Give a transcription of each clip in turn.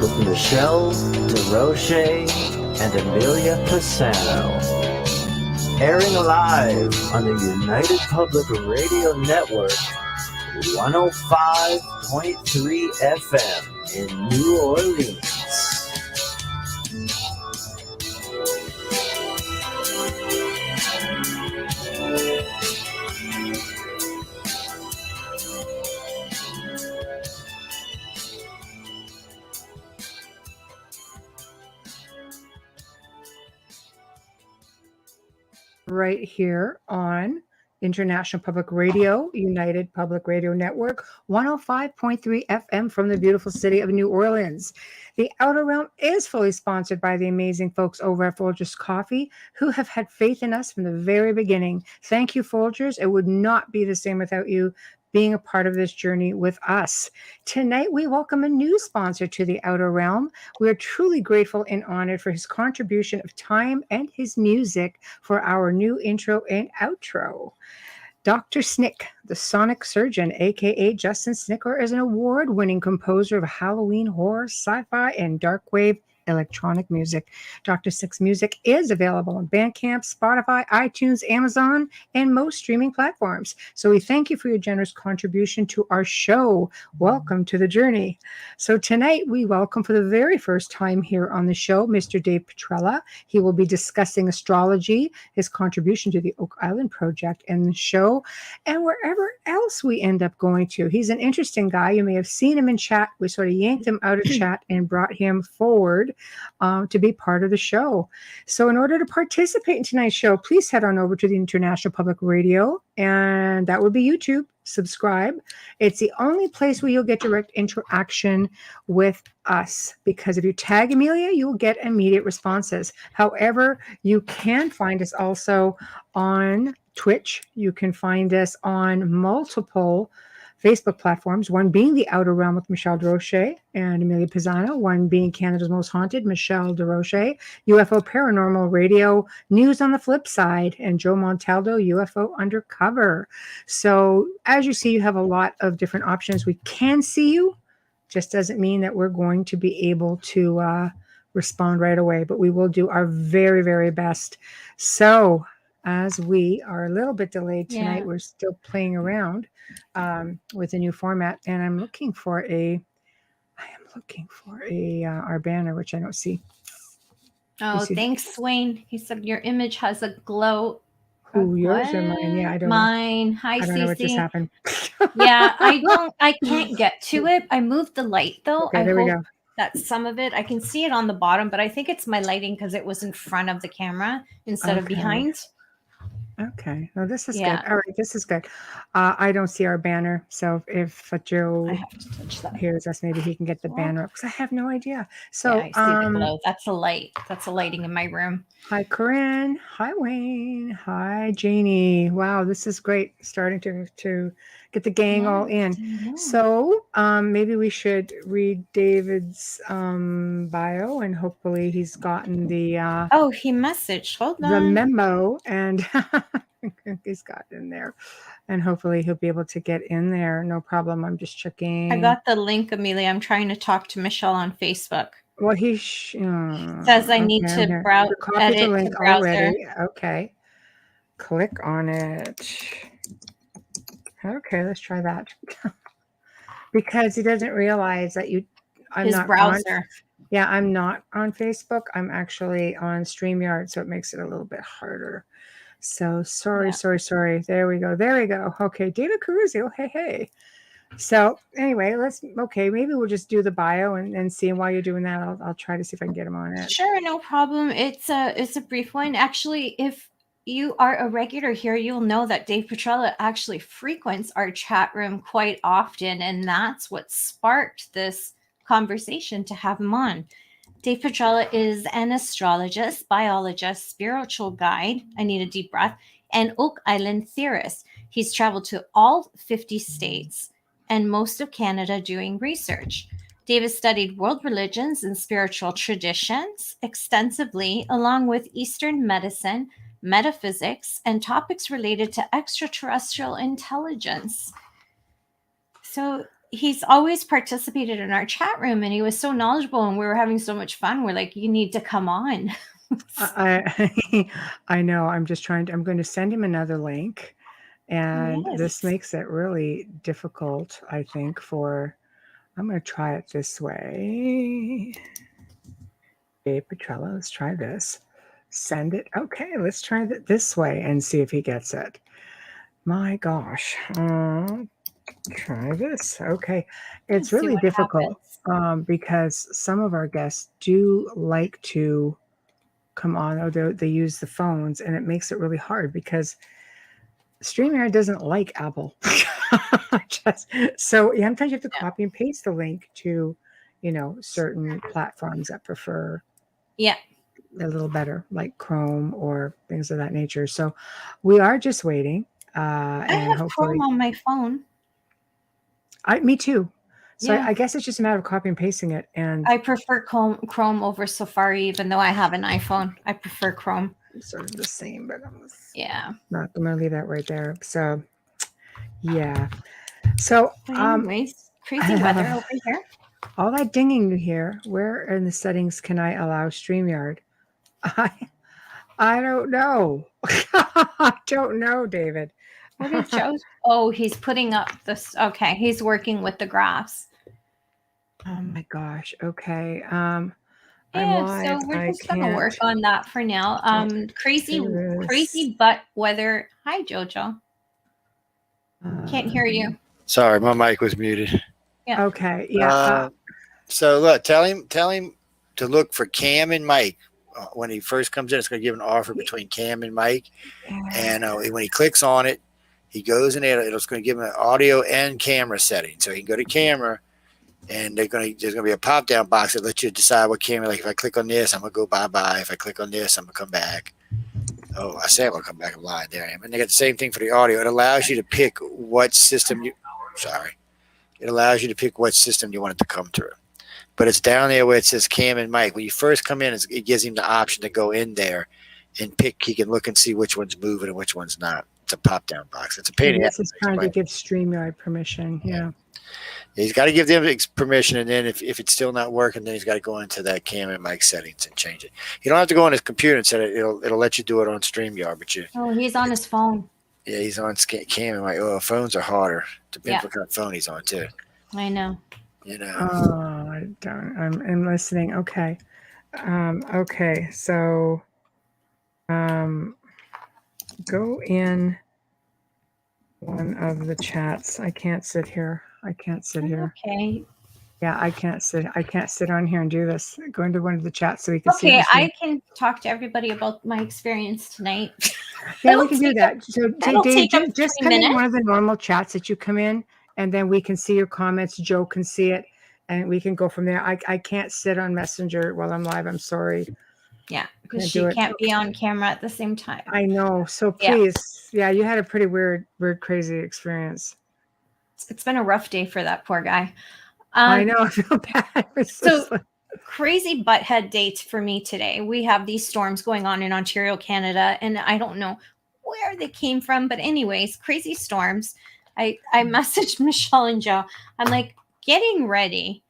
with Michelle Desrochers and Amelia Pisano. Airing live on the United Public Radio Network, 105.3 FM in New Orleans. Right here on International Public Radio, United Public Radio Network, 105.3 FM from the beautiful city of New Orleans. The Outer Realm is fully sponsored by the amazing folks over at Folgers Coffee, who have had faith in us from the very beginning. Thank you, Folgers. It would not be the same without you being a part of this journey with us. Tonight, we welcome a new sponsor to the Outer Realm. We are truly grateful and honored for his contribution of time and his music for our new intro and outro. Dr. Snick, the sonic surgeon, aka Justin Snicker, is an award-winning composer of Halloween horror, sci-fi, and dark wave electronic music. Dr. Snick's music is available on Bandcamp, Spotify, iTunes, Amazon, and most streaming platforms. So we thank you for your generous contribution to our show. Welcome to the journey. So tonight we welcome for the very first time here on the show, Mr. Dave Petrella. He will be discussing astrology, his contribution to the Oak Island Project and the show, and wherever else we end up going to. He's an interesting guy. You may have seen him in chat. We sort of yanked him out of chat and brought him forward to be part of the show. So in order to participate in tonight's show, please head on over to the International Public Radio, and that would be YouTube. Subscribe. It's the only place where you'll get direct interaction with us, because if you tag Amelia, you will get immediate responses. However, you can find us also on Twitch. You can find us on multiple Facebook platforms, one being The Outer Realm with Michelle Desrochers and Amelia Pisano, one being Canada's Most Haunted, Michelle Desrochers, UFO Paranormal Radio, News on the Flip Side, and Joe Montaldo, UFO Undercover. So as you see, you have a lot of different options. We can see you, just doesn't mean that we're going to be able to respond right away, but we will do our very, very best. So as we are a little bit delayed tonight, we're still playing around with a new format, and I'm looking for our banner, which I don't see. Oh, thanks, Wayne. He said your image has a glow. Who, yours or mine? Yeah, I don't know. Mine. Hi, I don't know what just happened. Yeah, I can't get to it. I moved the light though. Okay, there we go. That some of it, I can see it on the bottom, but I think it's my lighting because it was in front of the camera instead of behind. Okay. Well, this is good. All right. This is good. I don't see our banner. So if Joe hears us, maybe he can get the banner up, because I have no idea. So I see the glow. That's a light. That's a lighting in my room. Hi, Corinne. Hi, Wayne. Hi, Janie. Wow, this is great. Starting to get the gang all in. So maybe we should read David's bio, and hopefully he's gotten the he messaged. Hold on. The memo, and he's got in there, and hopefully he'll be able to get in there. No problem. I'm just checking. I got the link, Amelia. I'm trying to talk to Michelle on Facebook. Well, he says I need to browse. Copy the link already. Okay. Click on it. Okay, let's try that. Because he doesn't realize that I'm his not browser. I'm not on Facebook. I'm actually on StreamYard, so it makes it a little bit harder. So sorry. There we go. Okay, David Caruzio. Hey. So anyway, maybe we'll just do the bio and see. While you're doing that, I'll try to see if I can get him on it. Sure, no problem. It's a brief one. Actually, if you are a regular here, you'll know that Dave Petrella actually frequents our chat room quite often, and that's what sparked this conversation to have him on. Dave Petrella is an astrologist, biologist, spiritual guide, I need a deep breath, and Oak Island theorist. He's traveled to all 50 states and most of Canada doing research. Dave has studied world religions and spiritual traditions extensively, along with Eastern medicine, metaphysics, and topics related to extraterrestrial intelligence. So he's always participated in our chat room, and he was so knowledgeable, and we were having so much fun. We're like, you need to come on. I know. I'm going to send him another link. And this Yes. makes it really difficult, I think, I'm going to try it this way. Dave Petrella, let's try this. Send it. Okay, let's try it this way and see if he gets it. My gosh. Try this. Okay. It's really difficult because some of our guests do like to come on, or they use the phones, and it makes it really hard because StreamYard doesn't like Apple. So sometimes you have to copy and paste the link to, certain platforms that prefer a little better, like Chrome or things of that nature. So we are just waiting. I And have hopefully, Chrome on my phone. Me too. So Yeah. I guess it's just a matter of copying and pasting it. And I prefer Chrome over Safari, even though I have an iPhone. I prefer Chrome. Sort of the same, but I'm not going to leave that right there. So, yeah. So, anyways, crazy weather over here. All that dinging you hear, where in the settings can I allow StreamYard? I don't know. I don't know, David. What did Joe? Oh, he's putting up this. Okay, he's working with the graphs. Oh my gosh. Okay. So we're just gonna work on that for now. Crazy butt weather. Hi, Jojo. Can't hear you. Sorry, my mic was muted. Yeah. Okay. Yeah. So look, tell him to look for Cam and Mike. When he first comes in, it's going to give an offer between Cam and Mike. And when he clicks on it, he goes in there. It's going to give him an audio and camera setting. So he can go to camera, and there's going to be a pop down box that lets you decide what camera. Like if I click on this, I'm going to go bye. If I click on this, I'm going to come back. Oh, I said I'm going to come back. I'm lying. There I am. And they got the same thing for the audio. It allows you to pick what system It allows you to pick what system you want it to come through. But it's down there where it says Cam and Mike. When you first come in, it gives him the option to go in there and pick. He can look and see which one's moving and which one's not. It's a pop-down box. It's a pain in the ass. This is trying to give StreamYard permission. Yeah. He's got to give them permission, and then if it's still not working, then he's got to go into that Cam and Mike settings and change it. You don't have to go on his computer and set it. It'll let you do it on StreamYard. But he's on his phone. Yeah, he's on Cam and Mike. Oh, phones are harder. Depends what kind of phone he's on too. I know. Oh, I don't. I'm listening. Okay. Okay. So, go in one of the chats. I can't sit here. Okay. Yeah, I can't sit on here and do this. Go into one of the chats so we can see. Okay, I can talk to everybody about my experience tonight. Yeah, we can do that. So, Dave, just come in one of the normal chats that you come in, and then we can see your comments. Joe can see it, and we can go from there. I can't sit on Messenger while I'm live. I'm sorry. Yeah, because she can't be on camera at the same time. I know. So please, you had a pretty weird, crazy experience. It's been a rough day for that poor guy. I know. I feel bad. So crazy butthead dates for me today. We have these storms going on in Ontario, Canada, and I don't know where they came from, but anyways, crazy storms. I messaged Michelle and Joe. I'm like getting ready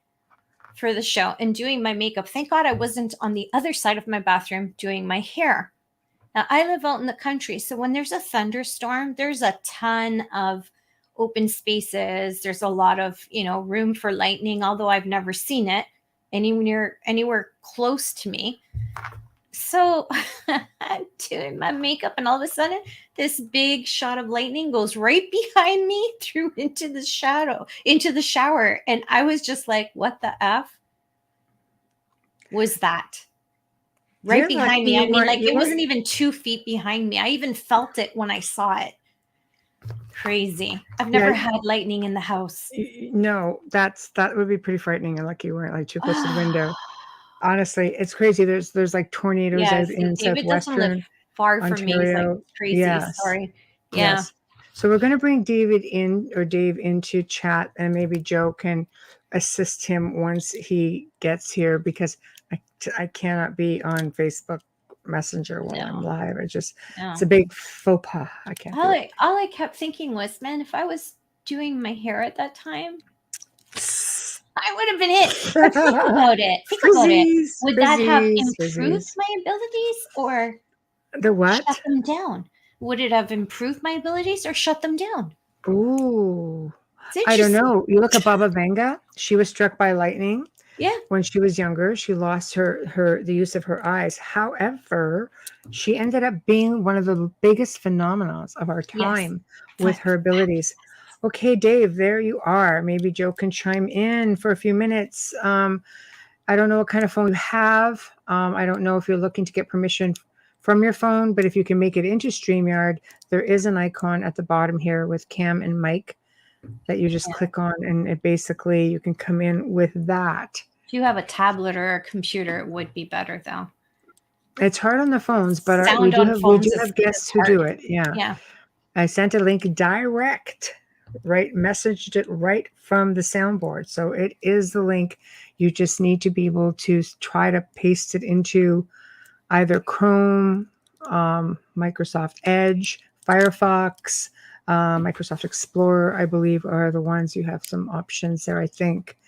for the show and doing my makeup. Thank God I wasn't on the other side of my bathroom doing my hair. Now I live out in the country, so when there's a thunderstorm, there's a ton of open spaces. There's a lot of, room for lightning, although I've never seen it anywhere close to me. So I'm doing my makeup, and all of a sudden this big shot of lightning goes right behind me through into the shower. And I was just like, what the F was that? Right behind me. I mean, it wasn't even 2 feet behind me. I even felt it when I saw it. Crazy. I've never had lightning in the house. No, that would be pretty frightening. And lucky you weren't too close to the window. Honestly, it's crazy. There's like tornadoes out in southwestern far Ontario. From me. It's like crazy. Yes. Sorry. Yeah. Yes. So we're going to bring Dave into chat, and maybe Joe can assist him once he gets here, because I cannot be on Facebook Messenger while I'm live. It's a big faux pas. I can't. All I kept thinking was, man, if I was doing my hair at that time, I would have been hit. But think about it. Think about it. Would that have improved my abilities or The what? shut them down? Would it have improved my abilities or shut them down? Ooh. It's I don't interesting. know. You look at Baba Vanga. She was struck by lightning. Yeah. When she was younger, she lost the use of her eyes. However, she ended up being one of the biggest phenomena of our time with her abilities. Okay, Dave, there you are. Maybe Joe can chime in for a few minutes. I don't know what kind of phone you have. I don't know if you're looking to get permission from your phone, but if you can make it into StreamYard, there is an icon at the bottom here with Cam and Mike that you just click on, and it basically you can come in with that. If you have a tablet or a computer, it would be better though. It's hard on the phones, but we do have guests who do it. Yeah. I sent a link direct, right? Messaged it right from the soundboard. So it is the link. You just need to be able to try to paste it into either Chrome, Microsoft Edge, Firefox, Microsoft Explorer, I believe, are the ones you have some options there, I think.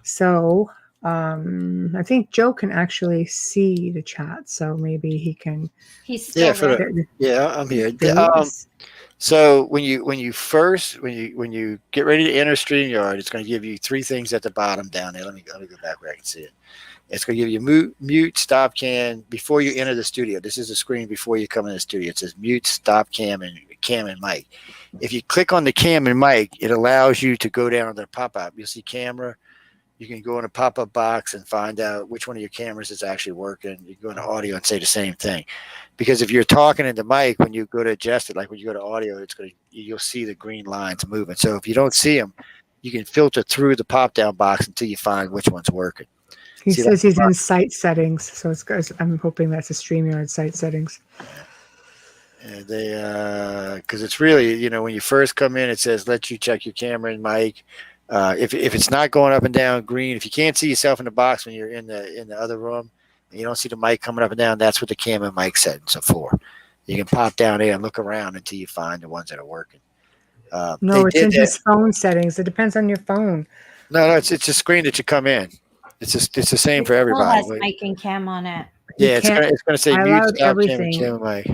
So I think Joe can actually see the chat, so maybe he can. He's still there. I'm here. So when you get ready to enter StreamYard, it's going to give you three things at the bottom down there. Let me go back where I can see it. It's going to give you mute, stop cam before you enter the studio. This is the screen before you come in the studio. It says mute, stop cam, and mic. If you click on the cam and mic, it allows you to go down to the pop-up. You'll see camera. You can go in a pop-up box and find out which one of your cameras is actually working. You can go into audio and say the same thing. Because if you're talking in the mic, when you go to adjust it, like when you go to audio, you'll see the green lines moving. So if you don't see them, you can filter through the pop-down box until you find which one's working. He says he's in site settings, so I'm hoping that's a StreamYard site settings. And because it's really, when you first come in, it says let you check your camera and mic. If it's not going up and down green, if you can't see yourself in the box when you're in the other room, and you don't see the mic coming up and down, that's what the cam and mic settings are for. You can pop down there and look around until you find the ones that are working. No, it's in his phone settings. It depends on your phone. No, it's a screen that you come in. It's the same for everybody. It has mic and cam on it. Yeah, it's gonna say mute, stop, cam, mic.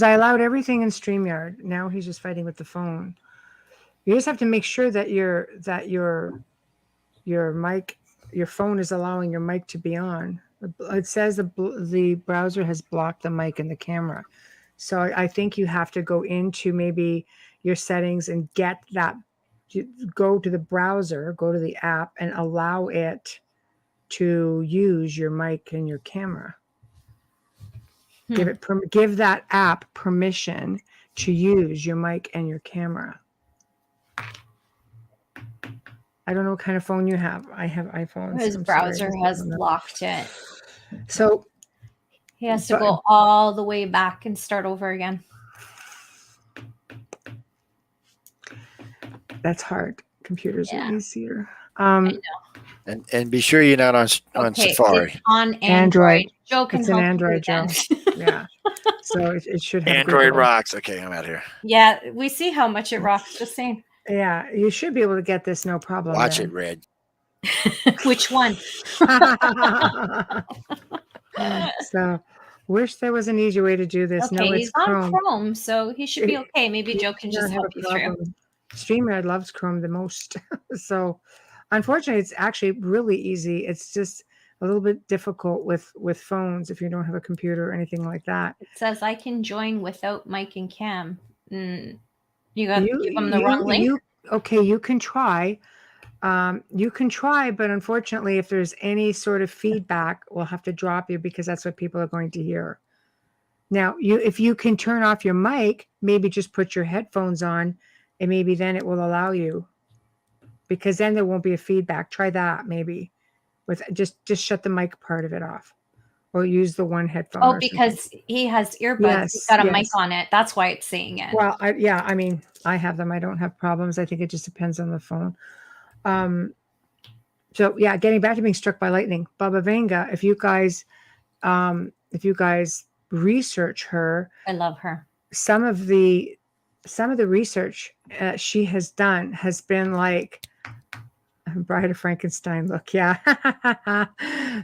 I allowed everything in StreamYard. Now he's just fighting with the phone. You just have to make sure that your mic, your phone is allowing your mic to be on. It says the browser has blocked the mic and the camera. So I think you have to go into maybe your settings and get that. Go to the browser, go to the app, and allow it to use your mic and your camera. Give that app permission to use your mic and your camera. I don't know what kind of phone you have. I have iPhones. His browser has blocked it. So he has to go all the way back and start over again. That's hard. Computers are easier. I know. And be sure you're not on Safari. It's on Android. Joe can it's help an Android, you Joe. Yeah. So it should have Android Google. rocks. Okay, I'm out here. Yeah, we see how much it rocks. Just saying. Yeah, you should be able to get this, no problem. Watch it, Red. Which one? So, wish there was an easy way to do this. Okay, no, it's he's on Chrome, so he should be okay. Maybe Joe can just help you through. StreamYard loves Chrome the most. So, unfortunately, it's actually really easy. It's just a little bit difficult with phones if you don't have a computer or anything like that. It says I can join without mic and cam. You got to give them the wrong link. You can try. You can try, but unfortunately, if there's any sort of feedback, we'll have to drop you because that's what people are going to hear. Now, if you can turn off your mic, maybe just put your headphones on, and maybe then it will allow you, because then there won't be a feedback. Try that maybe, with just shut the mic part of it off, or use the one headphone. Oh, because he has earbuds. Yes, he's got a mic on it. That's why it's saying it. Well, I mean, I have them. I don't have problems. I think it just depends on the phone. So yeah, getting back to being struck by lightning, Baba Vanga. If you guys research her, I love her. Some of the research she has done has been like, Bride of Frankenstein look. Yeah.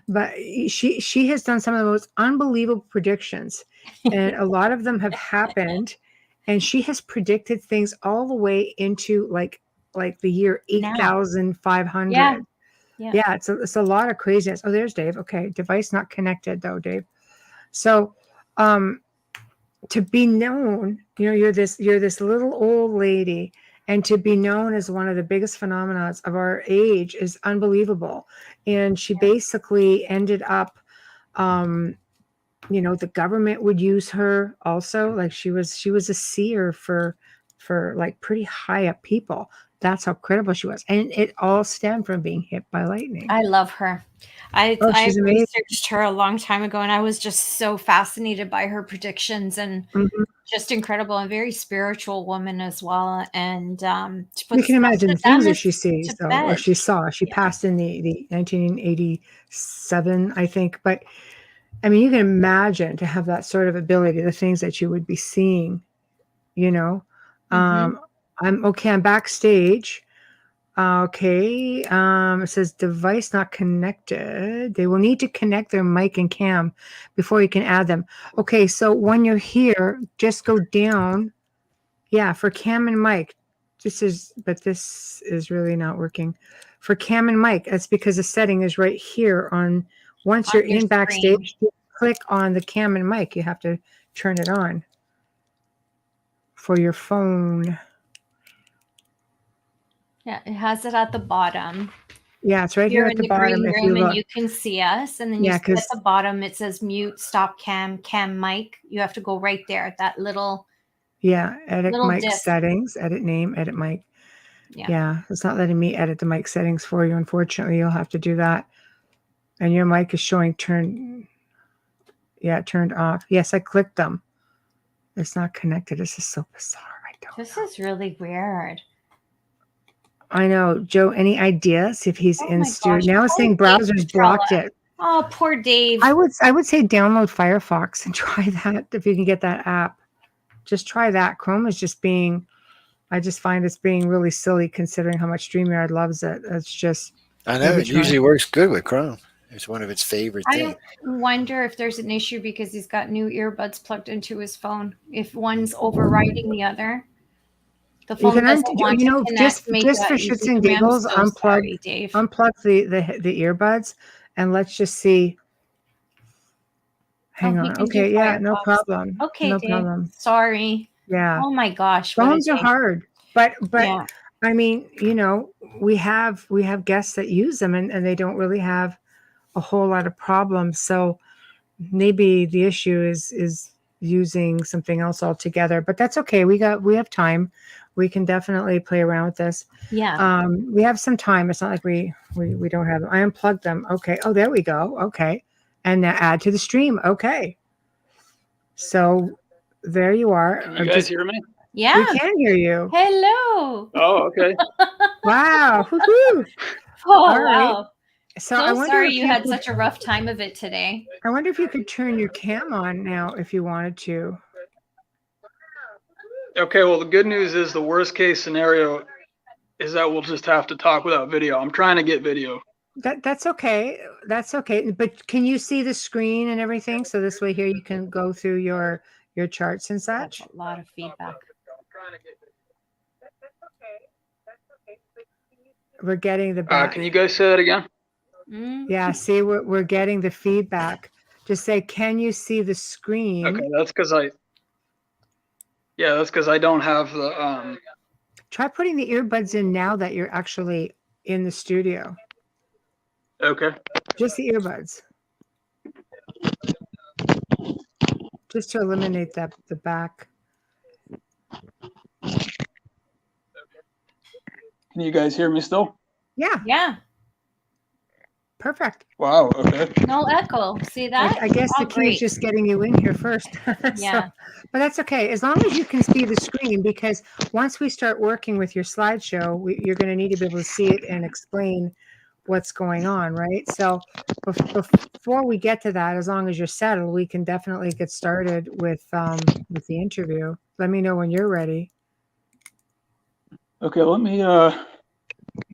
But she has done some of the most unbelievable predictions, and a lot of them have happened, and she has predicted things all the way into like the year Now. 8,500. Yeah. Yeah. Yeah, it's a lot of craziness. Oh, there's Dave. Okay, device not connected though, Dave. So, to be known, you're this little old lady, and to be known as one of the biggest phenomena of our age is unbelievable. And she basically ended up, the government would use her also. Like she was a seer for like pretty high up people. That's how credible she was, and it all stemmed from being hit by lightning. I love her. I She's amazing. researched her a long time ago, and I was just so fascinated by her predictions, and just incredible, and very spiritual woman as well. And you can imagine the things that she sees, though, or bed. she saw. She passed in the 1987, I think. But I mean, you can imagine to have that sort of ability, the things that you would be seeing. I'm backstage. Okay. It says device not connected. They will need to connect their mic and cam before you can add them. Okay, so when you're here, just go down. Yeah, for cam and mic. This is really not working. For cam and mic, that's because the setting is right here on once you're in backstage, you click on the cam and mic. You have to turn it on for your phone. Yeah, it has it at the bottom. Yeah, it's right here at the bottom. If you look, and you can see us, and then you see at the bottom it says mute, stop cam, mic. You have to go right there. That little edit mic settings, edit name, edit mic. Yeah, it's not letting me edit the mic settings for you. Unfortunately, you'll have to do that. And your mic is showing turned off. Yes, I clicked them. It's not connected. This is so bizarre. This is really weird. I know, Joe. Any ideas if he's in studio? Now it's saying browsers blocked it. Oh, poor Dave. I would say download Firefox and try that if you can get that app. Just try that. Chrome is just being. I just find it's being really silly considering how much StreamYard loves it. It's just. I know it usually works good with Chrome. It's one of its favorite things. I wonder if there's an issue because he's got new earbuds plugged into his phone. If one's overriding the other. The phone doesn't want to connect, just for shits and giggles, unplug the earbuds, and let's just see. Hang on. Okay, yeah, no problem. Okay, no Dave. problem. Sorry. Yeah. Oh my gosh. Phones are hard, but I mean, we have guests that use them, and they don't really have a whole lot of problems. So maybe the issue is using something else altogether, but that's okay. We have time. We can definitely play around with this. Yeah. We have some time. It's not like we don't have them. I unplugged them. Okay. Oh, there we go. Okay. And now add to the stream. Okay. So there you are. Can you guys hear me? Yeah. We can hear you. Hello. Oh, okay. Wow. Woo-hoo. Oh, all right. wow. So I wonder sorry you had such a rough time of it today. I wonder if you could turn your cam on now if you wanted to. Okay, well, the good news is the worst case scenario is that we'll just have to talk without video. I'm trying to get video. That's okay. That's okay. But can you see the screen and everything? So this way here you can go through your charts and such. That's a lot of feedback. We're getting the back. Can you guys say that again? Yeah, see, we're getting the feedback. Just say, can you see the screen? Okay, that's because I don't have the Try putting the earbuds in now that you're actually in the studio. Okay. Just the earbuds. Just to eliminate the back. Can you guys hear me still? Yeah. Yeah. Perfect. Wow, okay. No echo. See that? I guess the key is just getting you in here first. Yeah. But that's okay. As long as you can see the screen, because once we start working with your slideshow, you're going to need to be able to see it and explain what's going on, right? So before we get to that, as long as you're settled, we can definitely get started with the interview. Let me know when you're ready. Okay, let me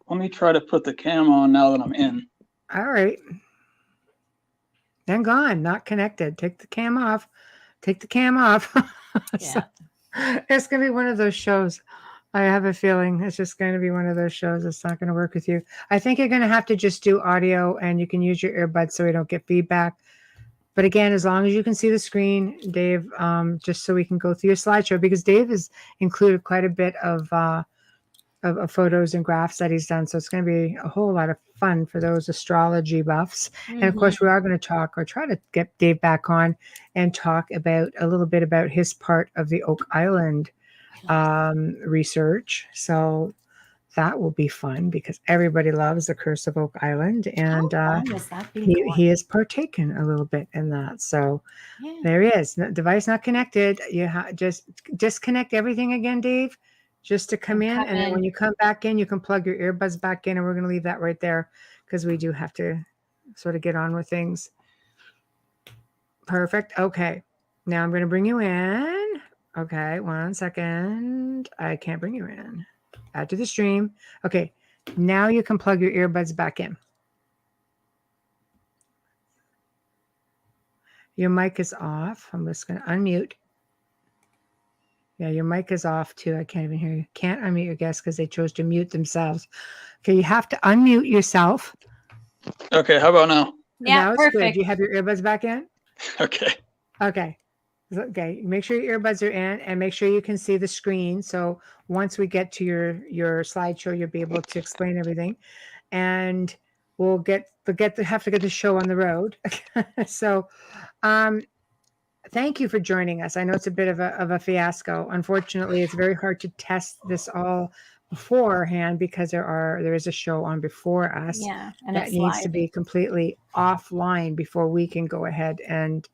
let me try to put the cam on now that I'm in. All right. Then gone, not connected. Take the cam off. Take the cam off. So, it's going to be one of those shows. I have a feeling it's just going to be one of those shows that's not going to work with you. I think you're going to have to just do audio, and you can use your earbuds so we don't get feedback. But again, as long as you can see the screen, Dave, just so we can go through your slideshow, because Dave has included quite a bit of photos and graphs that he's done. So it's going to be a whole lot of fun for those astrology buffs. And of course, we are going to talk, or try to get Dave back on and talk about a little bit about his part of the Oak Island research. So that will be fun, because everybody loves the Curse of Oak Island, and he has partaken a little bit in that. So there he is. Device not connected. You just disconnect everything again, Dave, just to come in. And then when you come back in, you can plug your earbuds back in, and we're going to leave that right there, because we do have to sort of get on with things. Perfect. Okay. Now I'm going to bring you in. Okay. 1 second. I can't bring you in. Add to the stream. Okay. Now you can plug your earbuds back in. Your mic is off. I'm just going to unmute. Yeah, your mic is off too. I can't even hear you. Can't unmute your guests because they chose to mute themselves. Okay, you have to unmute yourself. Okay, how about now? Yeah, perfect. Good. You have your earbuds back in? Okay. Okay. Okay. Make sure your earbuds are in, and make sure you can see the screen. So once we get to your slideshow, you'll be able to explain everything. And we'll have to get the show on the road. So thank you for joining us. I know it's a bit of a fiasco. Unfortunately, it's very hard to test this all beforehand, because there is a show on before us and that needs to be completely offline before we can go ahead and,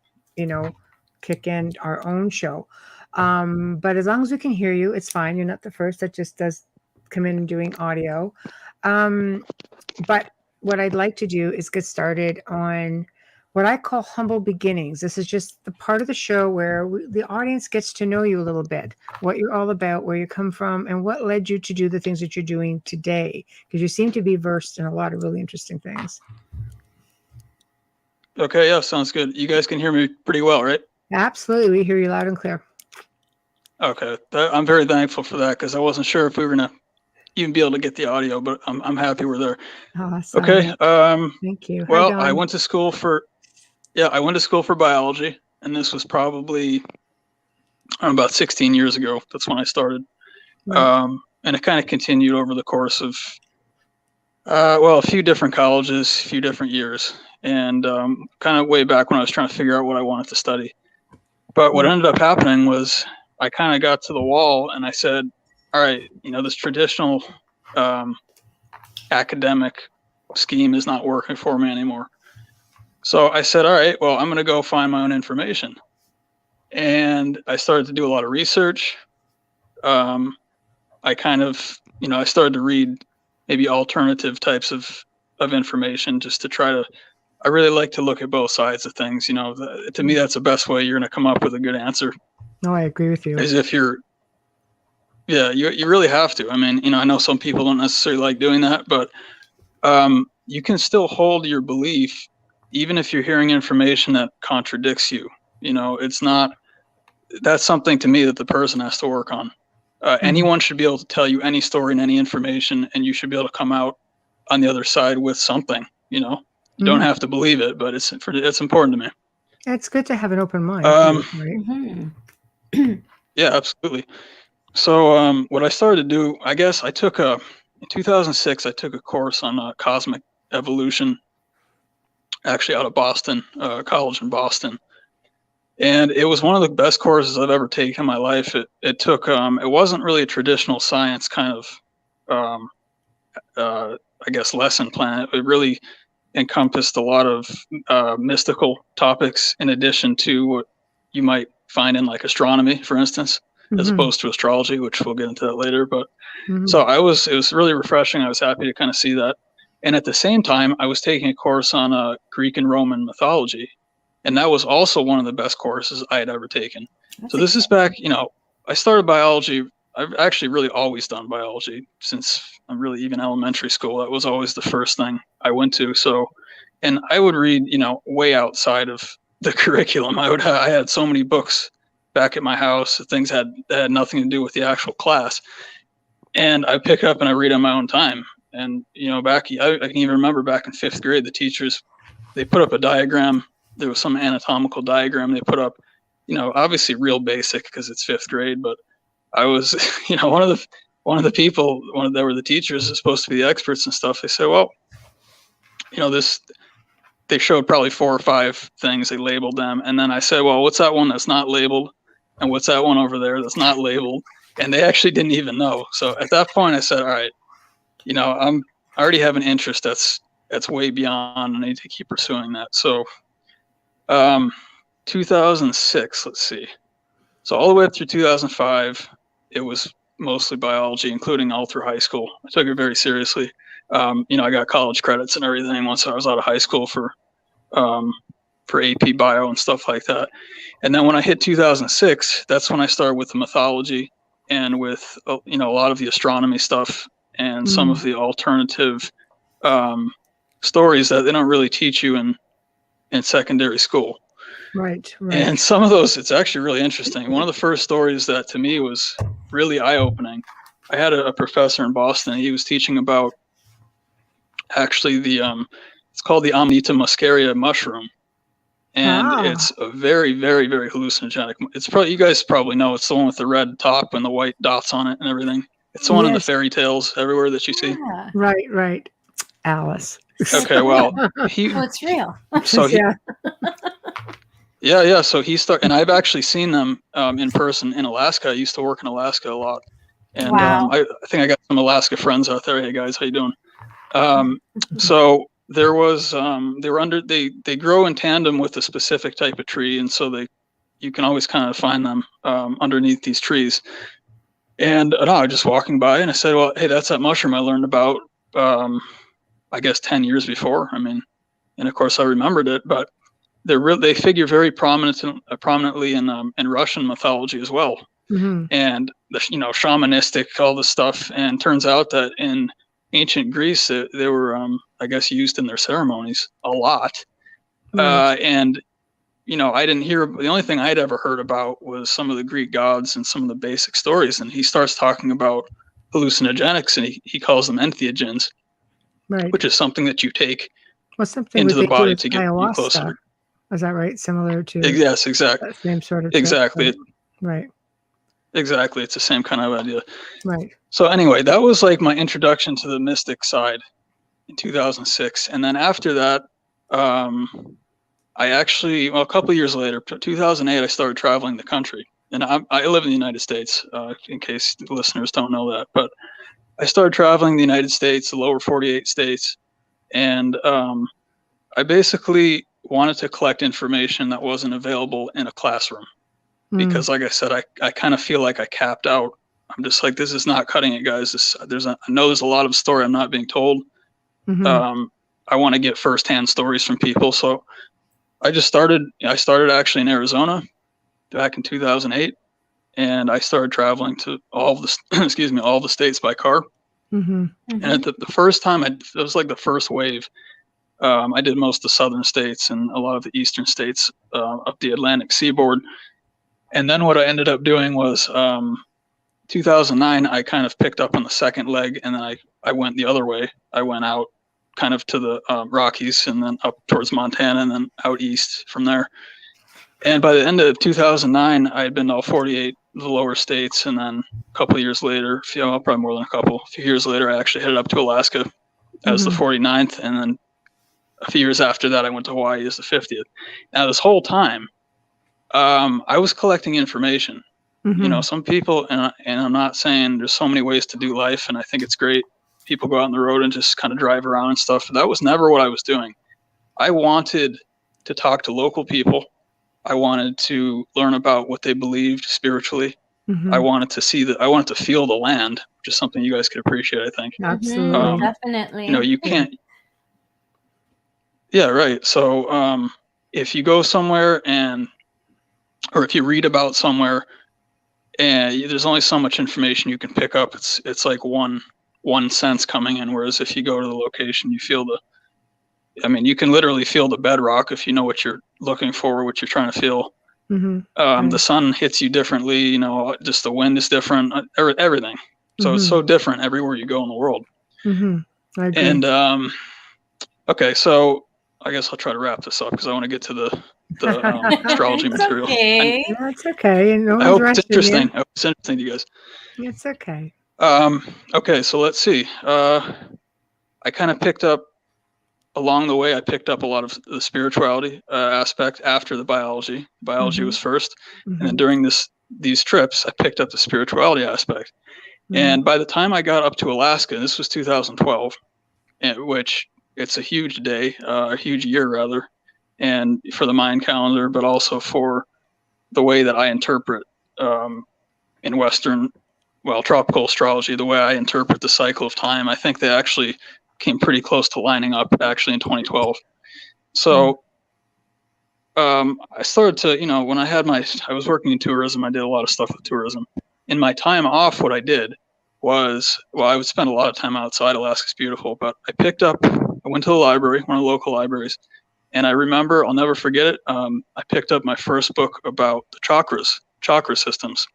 kick in our own show. But as long as we can hear you, it's fine. You're not the first that just does come in and doing audio. But what I'd like to do is get started on what I call humble beginnings. This is just the part of the show where the audience gets to know you a little bit, what you're all about, where you come from, and what led you to do the things that you're doing today, because you seem to be versed in a lot of really interesting things. Okay, yeah, sounds good. You guys can hear me pretty well, right? Absolutely. We hear you loud and clear. Okay, I'm very thankful for that, because I wasn't sure if we were going to even be able to get the audio, but I'm happy we're there. Awesome. Okay. Thank you. Well, I went to school for biology, and this was probably about 16 years ago. That's when I started. Right. And it kind of continued over the course of, a few different colleges, a few different years, and kind of way back when I was trying to figure out what I wanted to study. But what ended up happening was I kind of got to the wall, and I said, all right, this traditional academic scheme is not working for me anymore. So I said, all right, well, I'm going to go find my own information. And I started to do a lot of research. I started to read maybe alternative types of information, just to try to, I really like to look at both sides of things. To me, that's the best way you're going to come up with a good answer. No, I agree with you. As if you really have to. I mean, I know some people don't necessarily like doing that, but you can still hold your belief even if you're hearing information that contradicts you. That's something to me that the person has to work on. Anyone should be able to tell you any story and any information, and you should be able to come out on the other side with something. You don't have to believe it, but it's important to me. It's good to have an open mind. Right? Yeah, absolutely. So what I started to do, I guess in 2006, I took a course on cosmic evolution, actually out of Boston, college in Boston. And it was one of the best courses I've ever taken in my life. It took, it wasn't really a traditional science kind of, lesson plan. It really encompassed a lot of mystical topics, in addition to what you might find in like astronomy, for instance, as opposed to astrology, which we'll get into that later. But so it was really refreshing. I was happy to kind of see that. And at the same time, I was taking a course on Greek and Roman mythology. And that was also one of the best courses I had ever taken. So this is back, I started biology I've actually really always done biology since I'm really even elementary school. That was always the first thing I went to. So, and I would read, way outside of the curriculum. I had so many books back at my house, things that had nothing to do with the actual class. And I pick up and I read on my own time. And, I can even remember back in 5th grade, the teachers, they put up a diagram. There was some anatomical diagram they put up, obviously real basic because it's 5th grade, but I was, one of the people, that were the teachers, is supposed to be the experts and stuff. They said, well, they showed probably 4 or 5 things. They labeled them. And then I said, well, what's that one that's not labeled? And what's that one over there that's not labeled? And they actually didn't even know. So at that point I said, all right, I already have an interest that's way beyond. I need to keep pursuing that. So 2006, let's see. So all the way up through 2005, it was mostly biology, including all through high school. I took it very seriously. I got college credits and everything once I was out of high school for AP bio and stuff like that. And then when I hit 2006, that's when I started with the mythology and with, a lot of the astronomy stuff and some of the alternative stories that they don't really teach you in secondary school. Right. And some of those, it's actually really interesting. One of the first stories that to me was really eye-opening. I had a professor in Boston. He was teaching about actually it's called the Amanita muscaria mushroom. And it's a very, very, very hallucinogenic. It's probably, you guys probably know, it's the one with the red top and the white dots on it and everything. It's the one in the fairy tales everywhere that you see. Yeah. Right. Alice. Okay, well, it's real. So Yeah. So he started, and I've actually seen them in person in Alaska. I used to work in Alaska a lot, and wow. I think I got some Alaska friends out there. Hey guys, how you doing? So there was they grow in tandem with a specific type of tree, and so you can always kind of find them underneath these trees. And I was just walking by, and I said, "Well, hey, that's that mushroom I learned about, I guess 10 years before." I mean, and of course I remembered it, but they figure very prominently in Russian mythology as well, and the shamanistic, all this stuff. And turns out that in ancient Greece they were I guess used in their ceremonies a lot. And I didn't hear, the only thing I'd ever heard about was some of the Greek gods and some of the basic stories. And he starts talking about hallucinogenics, and he calls them entheogens, which is something that you take into the body to get you closer. Is that right? Similar to? Yes, exactly. Same sort of. Exactly. Right. Exactly. It's the same kind of idea. Right. So anyway, that was like my introduction to the mystic side in 2006. And then after that, I actually, a couple of years later, 2008, I started traveling the country. And I live in the United States, in case the listeners don't know that. But I started traveling the United States, the lower 48 states. And I basically wanted to collect information that wasn't available in a classroom. Because like I said, I kind of feel like I capped out. I'm just like, this is not cutting it, guys. I know there's a lot of story I'm not being told. I want to get firsthand stories from people. So I started actually in Arizona back in 2008. And I started traveling to all of the, all the states by car. And at the first time, it was like the first wave. I did most of the southern states and a lot of the eastern states up the Atlantic seaboard. And then what I ended up doing was 2009, I kind of picked up on the second leg, and then I went the other way. I went out kind of to the Rockies and then up towards Montana and then out east from there. And by the end of 2009, I had been to all 48 of the lower states. And then a couple of years later, probably more than a few years later, I actually headed up to Alaska as the 49th. And then a few years after that, I went to Hawaii as the 50th. Now, this whole time, I was collecting information. Some people, and I'm not saying there's so many ways to do life, and I think it's great. People go out on the road and just kind of drive around and stuff. That was never what I was doing. I wanted to talk to local people. I wanted to learn about what they believed spiritually. I wanted to I wanted to feel the land, which is something you guys could appreciate, I think. Absolutely. Definitely. You can't. Yeah, right. So if you go somewhere or if you read about somewhere and there's only so much information you can pick up. It's like one sense coming in, whereas if you go to the location, you feel you can literally feel the bedrock if you know what you're looking for, what you're trying to feel. Mm-hmm. The sun hits you differently, just the wind is different, everything. So it's so different everywhere you go in the world. Mm-hmm. I agree. And okay, so I guess I'll try to wrap this up because I want to get to the astrology It's material. okay. That's okay. No I one's hope it's rushing interesting. you. I hope it's interesting to you guys. It's okay. Okay, so let's see. I kind of picked up along the way. I picked up a lot of the spirituality aspect after the biology. Biology was first, and then during these trips, I picked up the spirituality aspect. And by the time I got up to Alaska, this was 2012, which it's a huge day, a huge year rather, and for the Mayan calendar, but also for the way that I interpret in Western, tropical astrology, the way I interpret the cycle of time. I think they actually came pretty close to lining up actually in 2012. So I started to, when I was working in tourism, I did a lot of stuff with tourism. In my time off, what I did was, I would spend a lot of time outside. Alaska's beautiful, but I went to the library, one of the local libraries, and I remember, I'll never forget it. I picked up my first book about the chakra systems,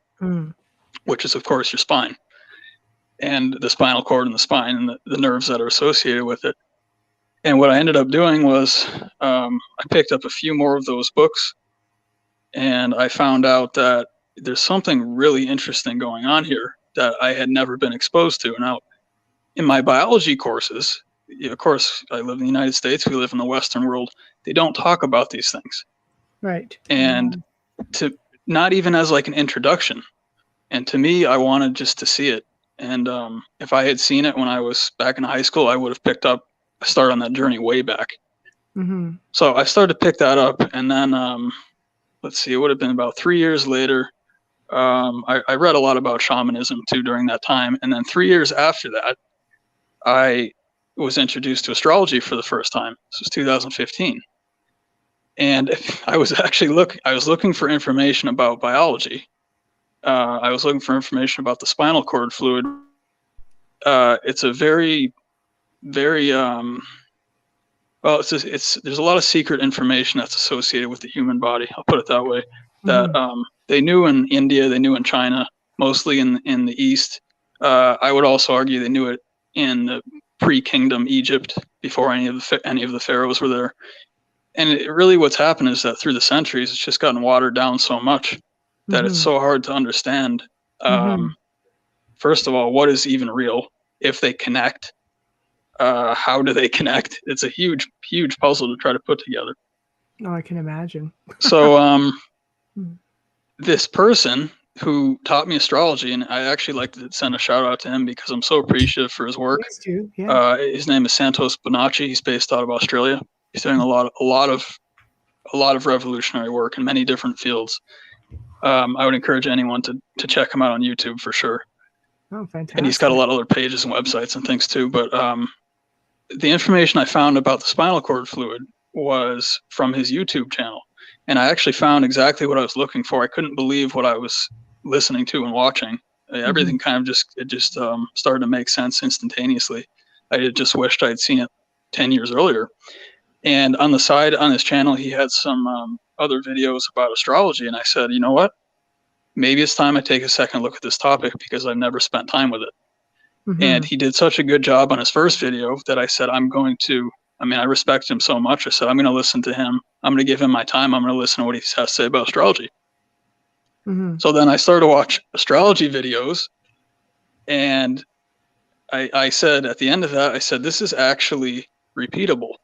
which is of course your spine and the spinal cord and the spine and the nerves that are associated with it. And what I ended up doing was I picked up a few more of those books, and I found out that there's something really interesting going on here that I had never been exposed to. Now, in my biology courses, of course, I live in the United States, we live in the Western world, they don't talk about these things. Right. And to not even as like an introduction. And to me, I wanted just to see it. And if I had seen it when I was back in high school, I would have I started on that journey way back. So I started to pick that up. And then, let's see, it would have been about 3 years later. I read a lot about shamanism too during that time. And then 3 years after that, I was introduced to astrology for the first time. This was 2015. And I was actually looking for information about biology. I was looking for information about the spinal cord fluid. It's a very, very, there's a lot of secret information that's associated with the human body. I'll put it that way. That they knew in India, they knew in China, mostly in the East. I would also argue they knew it in the pre-kingdom Egypt before any of the pharaohs were there. And really what's happened is that through the centuries, it's just gotten watered down so much that it's so hard to understand. First of all, what is even real? If they connect, how do they connect? It's a huge, huge puzzle to try to put together. Oh, I can imagine. So this person who taught me astrology, and I actually like to send a shout out to him because I'm so appreciative for his work. Yeah. His name is Santos Bonacci. He's based out of Australia. He's doing a lot of revolutionary work in many different fields. I would encourage anyone to check him out on YouTube for sure. Oh, fantastic. And he's got a lot of other pages and websites and things too. But the information I found about the spinal cord fluid was from his YouTube channel. And I actually found exactly what I was looking for. I couldn't believe what I was listening to and watching. Everything kind of just started to make sense instantaneously. I just wished I'd seen it 10 years earlier. And on the side, on his channel, he had some other videos about astrology. And I said, you know what? Maybe it's time I take a second look at this topic because I've never spent time with it. And he did such a good job on his first video that I said, I respect him so much. I said, I'm going to listen to him. I'm going to give him my time. I'm going to listen to what he has to say about astrology. So then I started to watch astrology videos. And I said, at the end of that, I said, this is actually repeatable.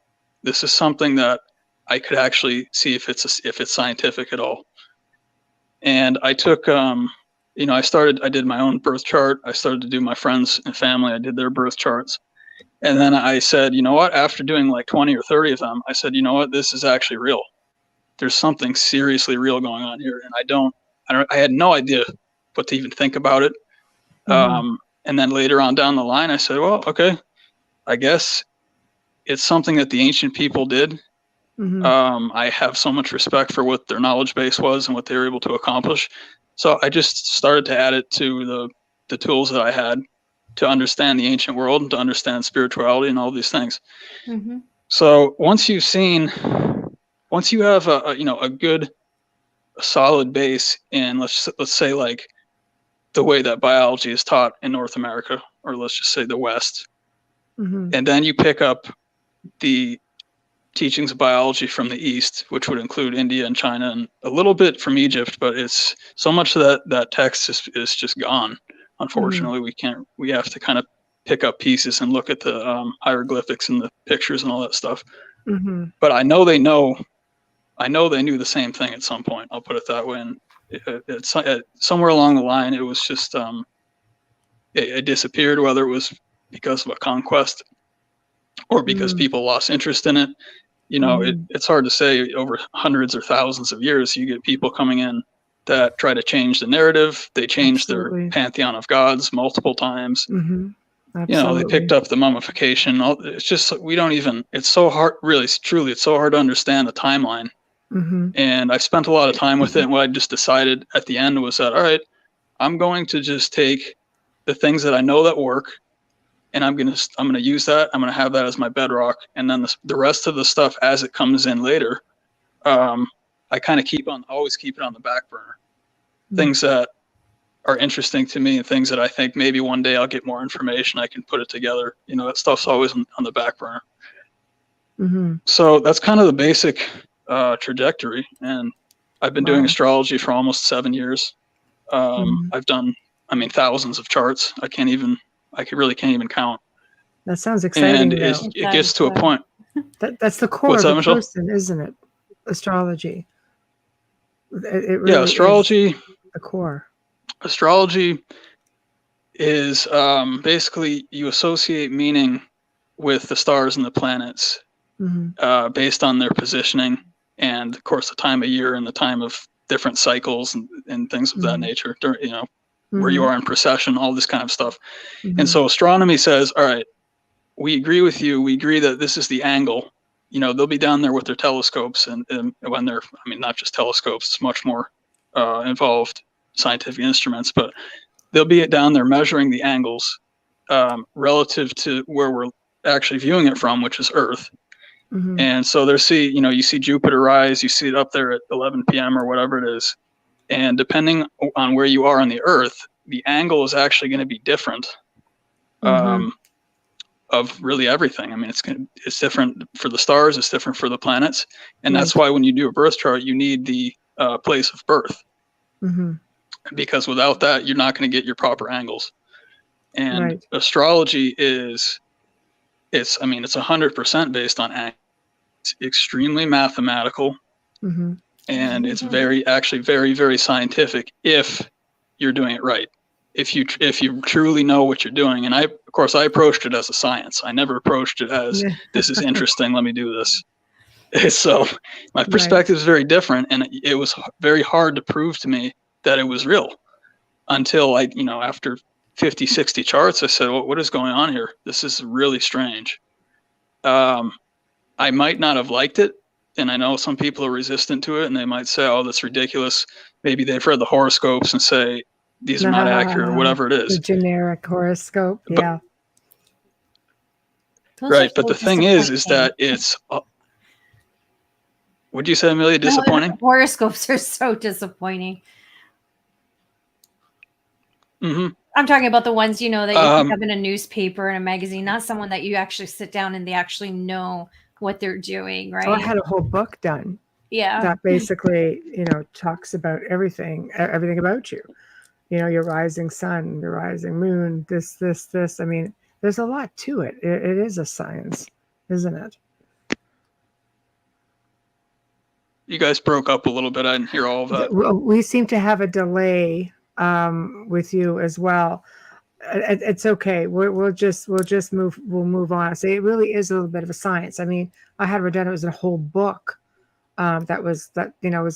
This is something that I could actually see if it's scientific at all. And I took, I did my own birth chart. I started to do my friends and family. I did their birth charts. And then I said, you know what, after doing like 20 or 30 of them, I said, you know what, this is actually real. There's something seriously real going on here. And I had no idea what to even think about it. And then later on down the line, I said, well, okay, I guess it's something that the ancient people did. I have so much respect for what their knowledge base was and what they were able to accomplish So I just started to add it to the tools that I had to understand the ancient world and to understand spirituality and all these things. Mm-hmm. So once you have a good, a solid base in, let's say, like the way that biology is taught in North America, or let's just say the West, Mm-hmm. and then you pick up the teachings of biology from the East, which would include India and China and a little bit from Egypt, but it's so much of that text is just gone. Unfortunately, we have to kind of pick up pieces and look at the hieroglyphics and the pictures and all that stuff. Mm-hmm. But I know they knew the same thing at some point. I'll put it that way. And it's somewhere along the line, it was just it disappeared, whether it was because of a conquest or because people lost interest in it. It's hard to say. Over hundreds or thousands of years, you get people coming in that try to change the narrative. They change their pantheon of gods multiple times. Mm-hmm. They picked up the mummification. It's just, it's so hard, really, truly, it's so hard to understand the timeline. Mm-hmm. And I spent a lot of time with it. And what I just decided at the end was that, all right, I'm going to just take the things that I know that work, and I'm gonna use that. I'm gonna have that as my bedrock, and then the rest of the stuff as it comes in later, I kind of always keep it on the back burner. Mm-hmm. Things that are interesting to me and things that I think maybe one day I'll get more information, I can put it together. That stuff's always on the back burner. Mm-hmm. So that's kind of the basic trajectory. And I've been doing astrology for almost 7 years. I've done, thousands of charts. I really can't even count. That sounds exciting. And it gets to a point. That's the core of a person, isn't it? Astrology. It really astrology. Is the core. Astrology is basically you associate meaning with the stars and the planets based on their positioning and, of course, the time of year and the time of different cycles and things of that nature. Where you are in precession, all this kind of stuff. And so astronomy says, all right, we agree with you. We agree that this is the angle. They'll be down there with their telescopes and when they're, not just telescopes, it's much more involved scientific instruments, but they'll be down there measuring the angles relative to where we're actually viewing it from, which is Earth. And so you see Jupiter rise, you see it up there at 11 p.m. or whatever it is. And depending on where you are on the Earth, the angle is actually going to be different of really everything. It's different for the stars, it's different for the planets. And that's why when you do a birth chart, you need the place of birth. Because without that, you're not going to get your proper angles. And astrology it's 100% based on angles. It's extremely mathematical. And it's very, very scientific if you're doing it right. If you truly know what you're doing. And I approached it as a science. I never approached it as this is interesting. Let me do this. So my perspective is very different. And it was very hard to prove to me that it was real until after 50, 60 charts, I said, what is going on here? This is really strange. I might not have liked it. And I know some people are resistant to it and they might say, oh, that's ridiculous. Maybe they've read the horoscopes and say, these are not accurate or whatever it is. The generic horoscope. Yeah. Right. But the thing is that it's, would you say, Amelia, disappointing? No, horoscopes are so disappointing. I'm talking about the ones, that you pick up in a newspaper and a magazine, not someone that you actually sit down and they actually know what they're doing, right? So I had a whole book done. Yeah. That basically, talks about everything about you. Your rising sun, your rising moon, this. There's a lot to it. It is a science, isn't it? You guys broke up a little bit. I didn't hear all of that. We seem to have a delay with you as well. It's okay. We'll just move on. So it really is a little bit of a science. I had read it was a whole book that was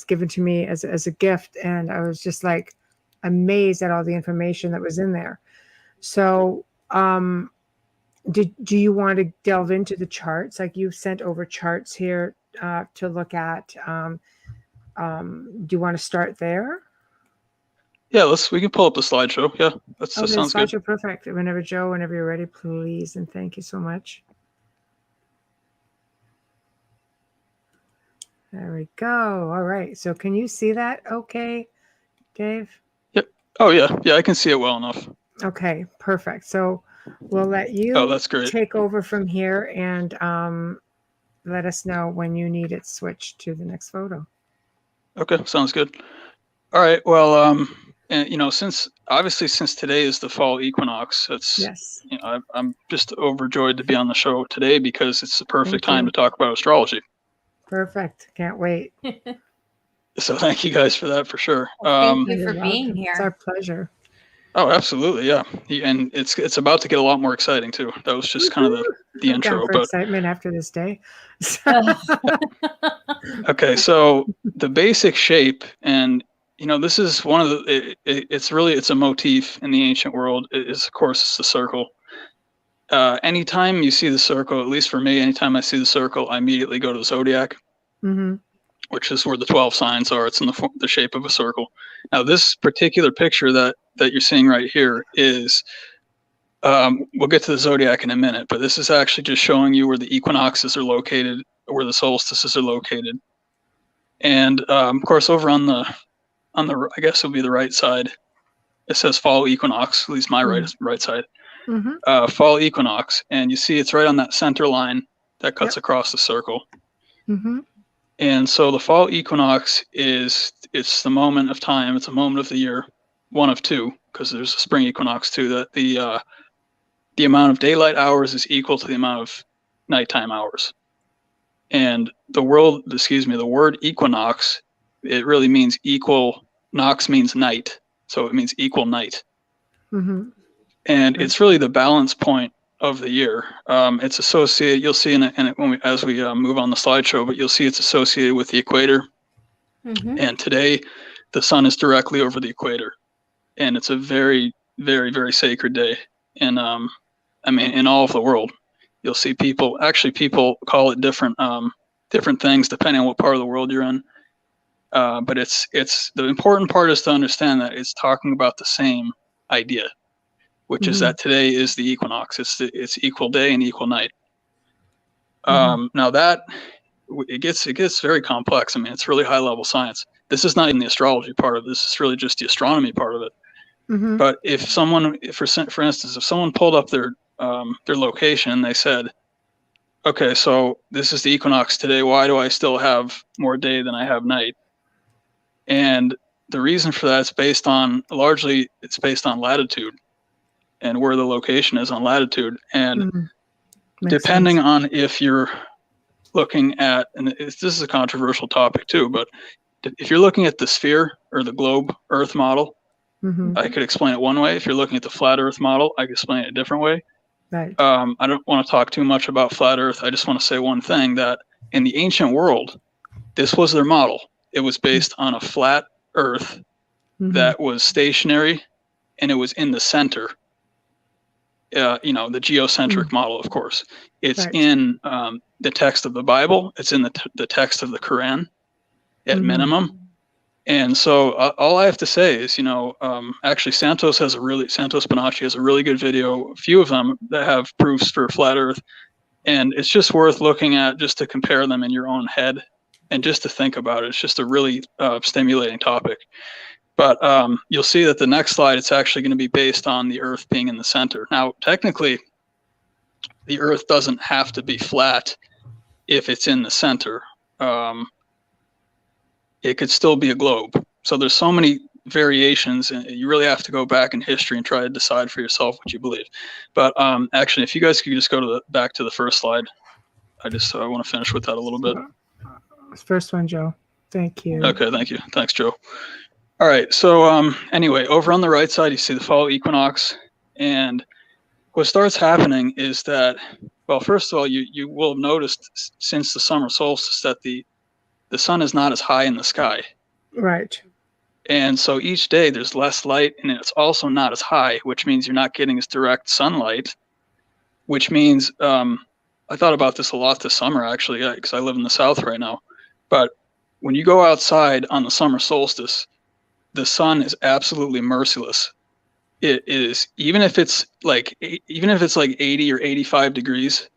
given to me as a gift, and I was just like amazed at all the information that was in there. So do you want to delve into the charts? Like you've sent over charts here to look at. Do you want to start there? Yeah, we can pull up the slideshow. Yeah, that sounds good. Slideshow, perfect. Whenever you're ready, please, and thank you so much. There we go. All right. So can you see that okay, Dave? Yep. Oh, yeah. Yeah, I can see it well enough. Okay, perfect. So we'll let you that's great. take over from here and let us know when you need it switched to the next photo. Okay, sounds good. All right. Well, and since today is the fall equinox, Yes. I'm just overjoyed to be on the show today because it's the perfect Thank time you. to talk about astrology. Perfect. Can't wait. So thank you guys for that, for sure. Thank you You're for being welcome. here. It's our pleasure. Oh, absolutely, yeah. And it's about to get a lot more exciting too. That was just kind of the I'm intro, down for but excitement after this day. okay. So the basic shape, and this is one of the. It's a motif in the ancient world. Of course, it's the circle. Anytime you see the circle, at least for me, anytime I see the circle, I immediately go to the zodiac, Mm-hmm. which is where the 12 signs are. It's in the shape of a circle. Now, this particular picture that you're seeing right here is, we'll get to the zodiac in a minute, but this is actually just showing you where the equinoxes are located, where the solstices are located. And of course, over on the, I guess it'll be the right side, it says fall equinox, at least my right side. Mm-hmm. Fall equinox, and you see it's right on that center line that cuts across the circle. Mm-hmm. And so the fall equinox it's the moment of time. It's a moment of the year, one of two, because there's a spring equinox too. That the amount of daylight hours is equal to the amount of nighttime hours. And the word equinox, it really means equal. Nox means night, so it means equal night. Mm-hmm. And it's really the balance point of the year. It's associated. You'll see as we move on the slideshow, but you'll see it's associated with the equator. Mm-hmm. And today, the sun is directly over the equator, and it's a very, very, very sacred day. And in all of the world, you'll see people call it different things depending on what part of the world you're in. But it's the important part is to understand that it's talking about the same idea, which is that today is the equinox. It's equal day and equal night. Now that it gets very complex. I mean, it's really high level science. This is not even the astrology part of this. It's really just the astronomy part of it. Mm-hmm. But if someone, for instance, if someone pulled up their location and they said, okay, so this is the equinox today, why do I still have more day than I have night? And the reason for that is largely based on latitude and where the location is on latitude. And depending on if you're looking at, and this is a controversial topic too, but if you're looking at the sphere or the globe Earth model, I could explain it one way. If you're looking at the flat Earth model, I could explain it a different way. Right. I don't want to talk too much about flat Earth. I just want to say one thing, that in the ancient world, this was their model. It was based on a flat Earth that was stationary, and it was in the center. The geocentric model, of course. It's in the text of the Bible. It's in the text of the Quran, at minimum. And so all I have to say is, actually Santos Bonacci has a really good video, a few of them that have proofs for flat Earth. And it's just worth looking at just to compare them in your own head and just to think about it. It's just a really stimulating topic. But you'll see that the next slide, it's actually going to be based on the Earth being in the center. Now, technically, the Earth doesn't have to be flat if it's in the center. It could still be a globe. So there's so many variations, and you really have to go back in history and try to decide for yourself what you believe. But actually, if you guys could just go back to the first slide, I want to finish with that a little bit. First one, Joe. Thank you. Okay, thank you. Thanks, Joe. All right. So anyway, over on the right side, you see the fall equinox, and what starts happening is that, well, first of all, you will have noticed since the summer solstice that the sun is not as high in the sky. Right. And so each day there's less light, and it's also not as high, which means you're not getting as direct sunlight, which means I thought about this a lot this summer, actually, because I live in the South right now. But when you go outside on the summer solstice, the sun is absolutely merciless. It is, even if it's like 80 or 85 degrees,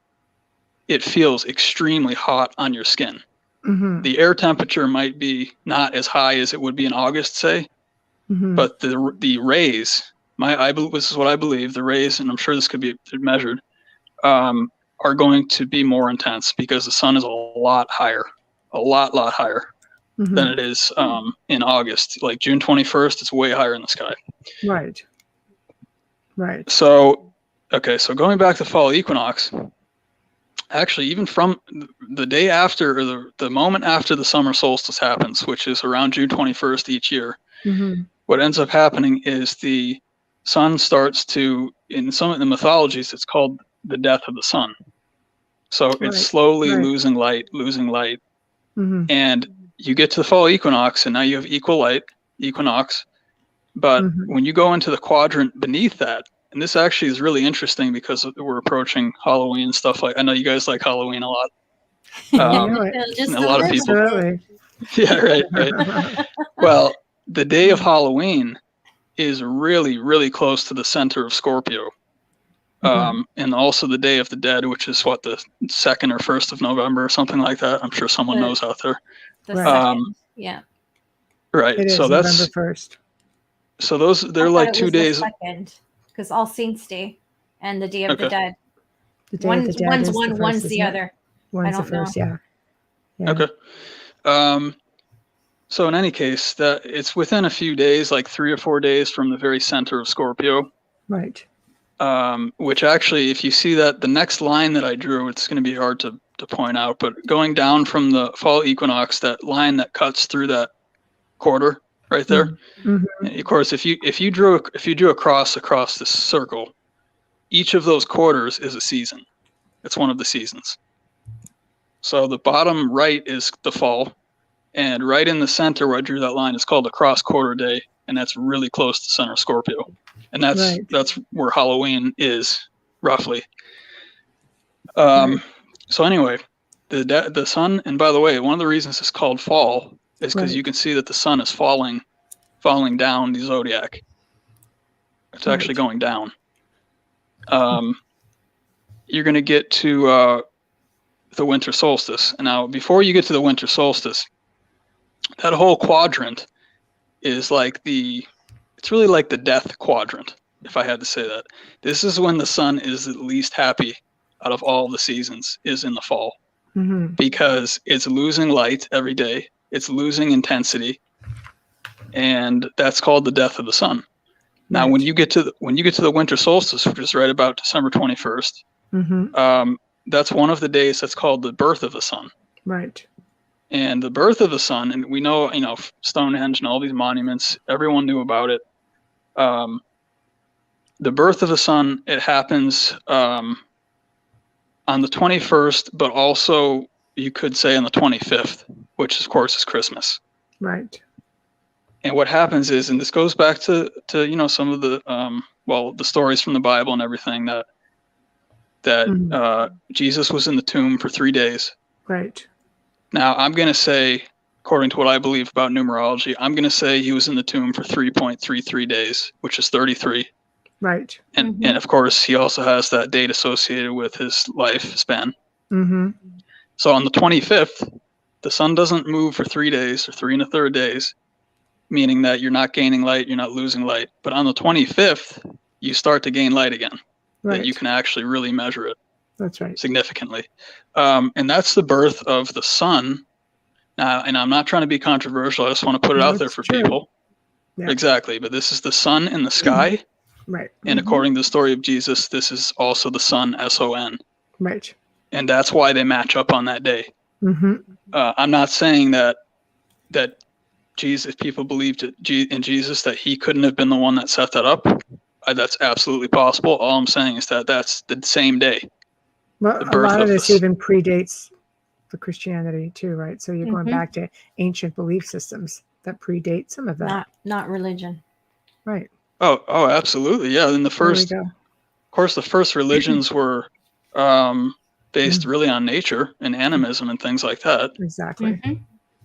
it feels extremely hot on your skin. Mm-hmm. The air temperature might be not as high as it would be in August, say, Mm-hmm. but the rays, this is what I believe, the rays, and I'm sure this could be measured, are going to be more intense because the sun is a lot higher Mm-hmm. than it is in August. Like June 21st, it's way higher in the sky. Right. Right. So, okay, so going back to fall equinox, actually, even from the day after, or the moment after the summer solstice happens, which is around June 21st each year, Mm-hmm. what ends up happening is the sun starts to, in some of the mythologies, it's called the death of the sun. So Right. it's slowly Right. losing light, Mm-hmm. and you get to the fall equinox, and now you have equal light, equinox. But Mm-hmm. when you go into the quadrant beneath that, and this actually is really interesting because we're approaching Halloween and stuff like. I know you guys like Halloween a lot. I know it. Just and a a lot of little people. Absolutely. Yeah, right. Well, the day of Halloween is really, really close to the center of Scorpio. And also the Day of the Dead, which is what, the 2nd or 1st of November or something like that. I'm sure someone knows out there. The Right. second. Yeah. Right. It is So November that's 1st. so they're like 2 days. Because All Saints Day and the Day of the Okay. Dead. The Day of the Dead One's is one, the one's first, the isn't it? other. One's the don't know. first, yeah. Okay. So in any case, that it's within a few days, like 3 or 4 days from the very center of Scorpio. Right. Which actually, if you see that the next line that I drew, it's going to be hard to point out, but going down from the fall equinox, that line that cuts through that quarter right there. Mm-hmm. And of course, if you drew a cross across this circle, each of those quarters is a season. It's one of the seasons. So the bottom right is the fall, and right in the center where I drew that line is called the cross quarter day, and that's really close to center Scorpio. And that's where Halloween is, roughly. So anyway, the sun, and by the way, one of the reasons it's called fall is because you can see that the sun is falling down the zodiac. It's actually going down. You're going to get to the winter solstice. And now, before you get to the winter solstice, that whole quadrant is it's really like the death quadrant, if I had to say that. This is when the sun is the least happy out of all the seasons, is in the fall. Mm-hmm. Because it's losing light every day. It's losing intensity. And that's called the death of the sun. Now, when you get to the winter solstice, which is right about December 21st, that's one of the days that's called the birth of the sun. Right. And the birth of the sun, and we know, Stonehenge and all these monuments, everyone knew about it. The birth of the sun, it happens on the 21st, but also you could say on the 25th, which of course is Christmas. Right. And what happens is, and this goes back to some of the the stories from the Bible and everything, that Jesus was in the tomb for 3 days. Right. Now I'm going to say, according to what I believe about numerology, I'm going to say he was in the tomb for 3.33 days, which is 33. Right. And of course he also has that date associated with his lifespan. Mm-hmm. So on the 25th, the sun doesn't move for 3 days or 3 1/3 days, meaning that you're not gaining light, you're not losing light. But on the 25th, you start to gain light again. Right. That you can actually really measure it. That's right. Significantly. And that's the birth of the sun. And I'm not trying to be controversial. I just want to put it out there for people. Yeah. Exactly. But this is the sun in the sky. Right. And according to the story of Jesus, this is also the sun, S-O-N. Right. And that's why they match up on that day. Mm-hmm. I'm not saying that Jesus, if people believed in Jesus, that he couldn't have been the one that set that up. That's absolutely possible. All I'm saying is that that's the same day. Well, a lot of this even predates the Christianity too, right? So you're going back to ancient belief systems that predate some of that. Not religion. Right. Oh, absolutely. Yeah. And of course, the first religions were based really on nature and animism and things like that. Exactly.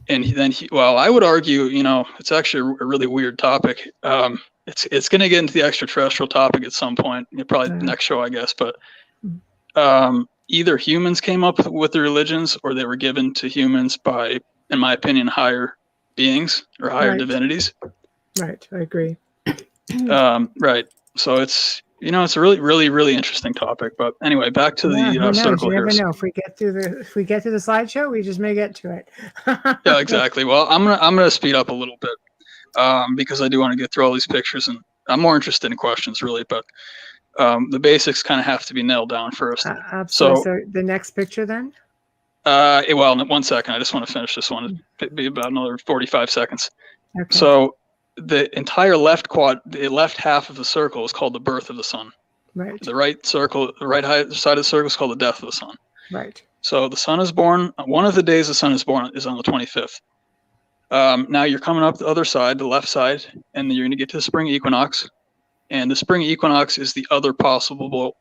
And then I would argue, it's actually a really weird topic. It's going to get into the extraterrestrial topic at some point, probably the next show, I guess. But either humans came up with the religions, or they were given to humans by, in my opinion, higher beings or higher divinities. Right, I agree. Right. So it's it's a really, really, really interesting topic. But anyway, back to the circle here. You never know. If we get through the slideshow, we just may get to it. Yeah, exactly. Well, I'm gonna speed up a little bit because I do want to get through all these pictures, and I'm more interested in questions really. But the basics kind of have to be nailed down first. Absolutely. So the next picture then. Well, 1 second. I just want to finish this one. It'd be about another 45 seconds. Okay. So the entire left half of the circle is called the birth of the sun. Right. The right side of the circle is called the death of the sun. Right. So the sun is born. One of the days the sun is born is on the 25th. Now you're coming up the other side, the left side, and you're going to get to the spring equinox. And the spring equinox is the other possible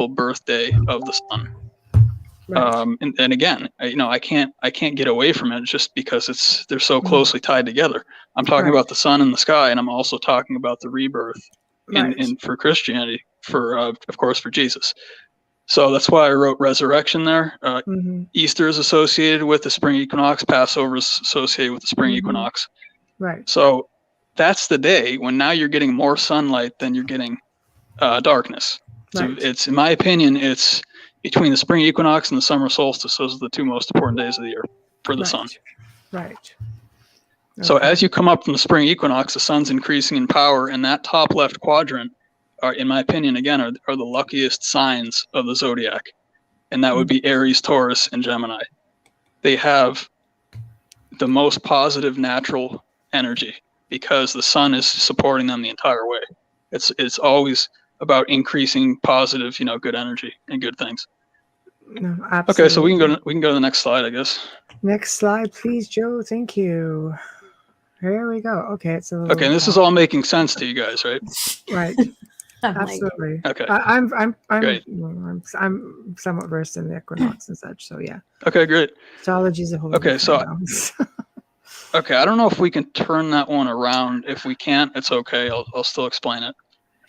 birthday of the sun. Right. And again, I can't get away from it just because they're so closely tied together. I'm talking about the sun and the sky, and I'm also talking about the rebirth in for Christianity, of course for Jesus. So that's why I wrote resurrection there. Easter is associated with the spring equinox. Passover is associated with the spring equinox. Right. So that's the day when now you're getting more sunlight than you're getting darkness. So it's, in my opinion, it's between the spring equinox and the summer solstice. Those are the two most important days of the year for the sun. Right. Okay. So as you come up from the spring equinox, the sun's increasing in power, and that top left quadrant are, in my opinion, again, are the luckiest signs of the zodiac. And that would be Aries, Taurus, and Gemini. They have the most positive natural energy because the sun is supporting them the entire way. It's always about increasing positive, good energy and good things. No, absolutely. Okay, so we can go to the next slide, I guess. Next slide, please, Joe. Thank you. Here we go. Okay, it's a little okay. And this is all making sense to you guys, right? Right. Absolutely. Okay. I'm great. I'm somewhat versed in the equinox and such. So yeah. Okay, great. Astrology is a whole. Okay, so okay, I don't know if we can turn that one around. If we can't, it's okay. I'll still explain it.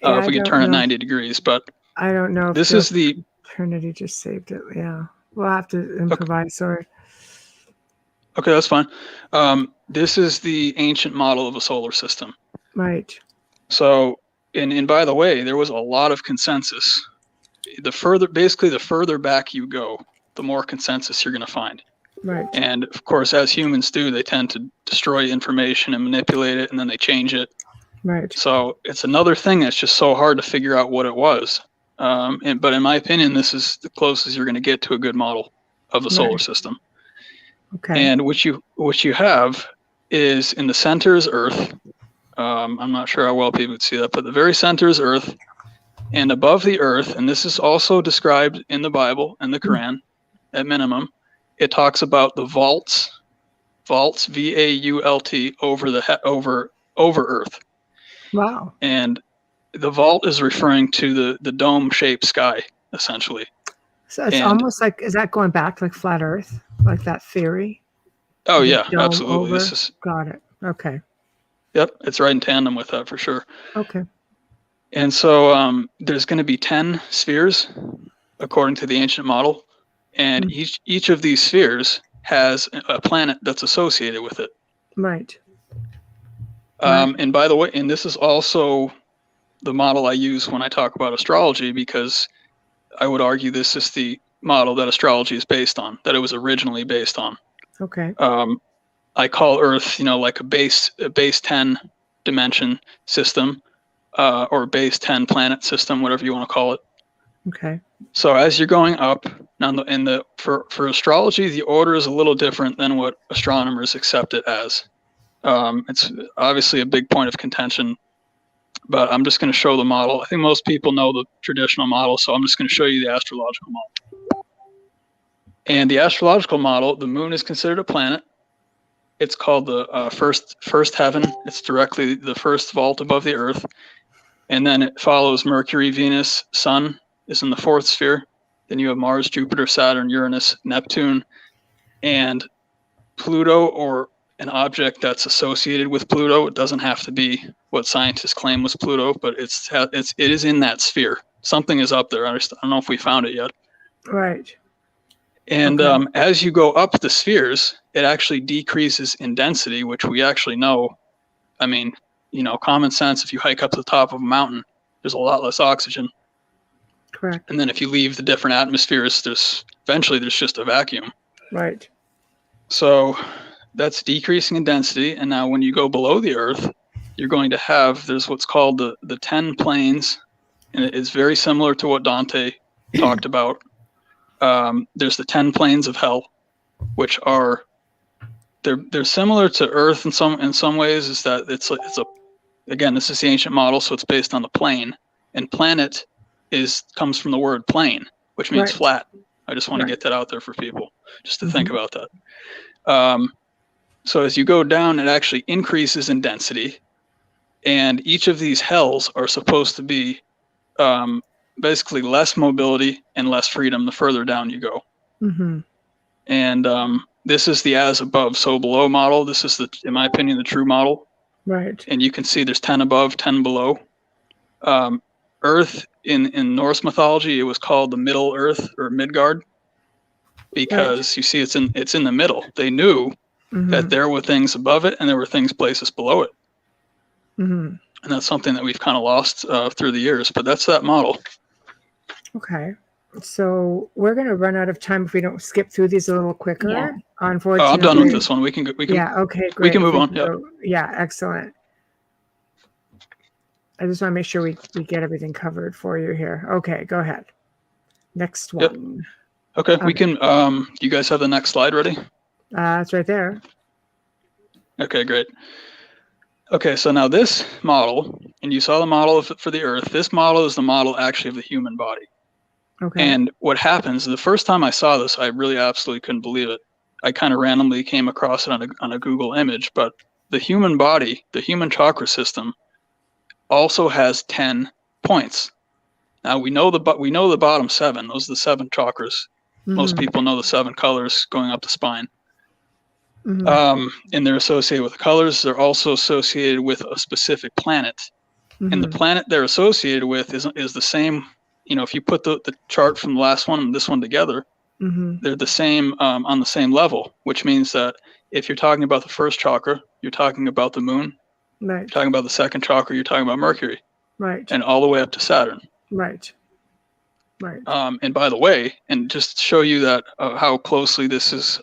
If we can turn it 90 degrees, but I don't know. If this is the Trinity just saved it. Yeah, we'll have to improvise. Okay. Sorry. Okay, that's fine. This is the ancient model of a solar system. Right. So, and by the way, there was a lot of consensus. The further back you go, the more consensus you're going to find. Right. And of course, as humans do, they tend to destroy information and manipulate it, and then they change it. Right. So it's another thing that's just so hard to figure out what it was. But in my opinion, this is the closest you're going to get to a good model of the solar system. Okay. And what you have is in the center is Earth. I'm not sure how well people would see that, but the very center is Earth, and above the Earth, and this is also described in the Bible and the Quran, at minimum, it talks about the vaults, V-A-U-L-T, over Earth. Wow. And the vault is referring to the dome-shaped sky, essentially. So it's almost like, is that going back to like flat Earth, like that theory? Oh yeah, absolutely. Got it. Okay. Yep, it's right in tandem with that for sure. Okay. And so there's going to be 10 spheres, according to the ancient model, and each of these spheres has a planet that's associated with it. Right. And by the way, and this is also the model I use when I talk about astrology, because I would argue this is the model that astrology is based on, that it was originally based on. Okay. I call Earth, like a base 10 dimension system, or base 10 planet system, whatever you want to call it. Okay. So as you're going up, now for astrology, the order is a little different than what astronomers accept it as. It's obviously a big point of contention, but I'm just going to show the model. I think most people know the traditional model, so I'm just going to show you the astrological model. And the astrological model, the moon is considered a planet. It's called the first heaven. It's directly the first vault above the Earth. And then it follows Mercury, Venus, Sun is in the fourth sphere. Then you have Mars, Jupiter, Saturn, Uranus, Neptune, and Pluto or an object that's associated with Pluto. It doesn't have to be what scientists claim was Pluto, but it is in that sphere. Something is up there. I don't know if we found it yet. Right. And Okay. as you go up the spheres, it actually decreases in density, which we actually know. I mean, common sense, if you hike up to the top of a mountain, there's a lot less oxygen. Correct. And then if you leave the different atmospheres, there's just a vacuum. Right. So that's decreasing in density. And now when you go below the Earth, you're going to have, there's what's called the 10 planes. And it's very similar to what Dante talked about. There's the 10 planes of hell, which are, they're similar to Earth in some ways, is that it's again, this is the ancient model, so it's based on the plane. And planet comes from the word plane, which means Right. flat. I just want Right. to get that out there for people, just to think about that. So as you go down, it actually increases in density, and each of these hells are supposed to be basically less mobility and less freedom the further down you go. Mm-hmm. And this is the as above, so below model. This is, in my opinion, the true model. Right. And you can see there's 10 above, 10 below. Earth in Norse mythology, it was called the Middle Earth or Midgard, because you see it's in the middle. They knew that there were things above it and there were places below it. Mm-hmm. And that's something that we've kind of lost through the years, but that's that model. Okay. So we're going to run out of time if we don't skip through these a little quicker. Yeah. Unfortunately. I'm done with this one. We can Yeah. Okay. Great. we can move on. Yeah. Excellent. I just want to make sure we get everything covered for you here. Okay. Go ahead. Next Yep. one. Okay, we can. You guys have the next slide ready? It's right there. Okay, great. Okay, so now this model, and you saw the model for the Earth. This model is the model actually of the human body. Okay. And what happens, the first time I saw this, I really absolutely couldn't believe it. I kind of randomly came across it on a Google image, but the human body, the human chakra system, also has 10 points. Now we know the bottom 7. Those are the 7 chakras. Most people know the 7 colors going up the spine. And they're associated with the colors. They're also associated with a specific planet. And the planet they're associated with is the same. If you put the chart from the last one and this one together, they're the same on the same level, which means that if you're talking about the first chakra, you're talking about the moon. Right. You're talking about the second chakra, you're talking about Mercury. Right. And all the way up to Saturn. Right. Right. And by the way, and just to show you that how closely this has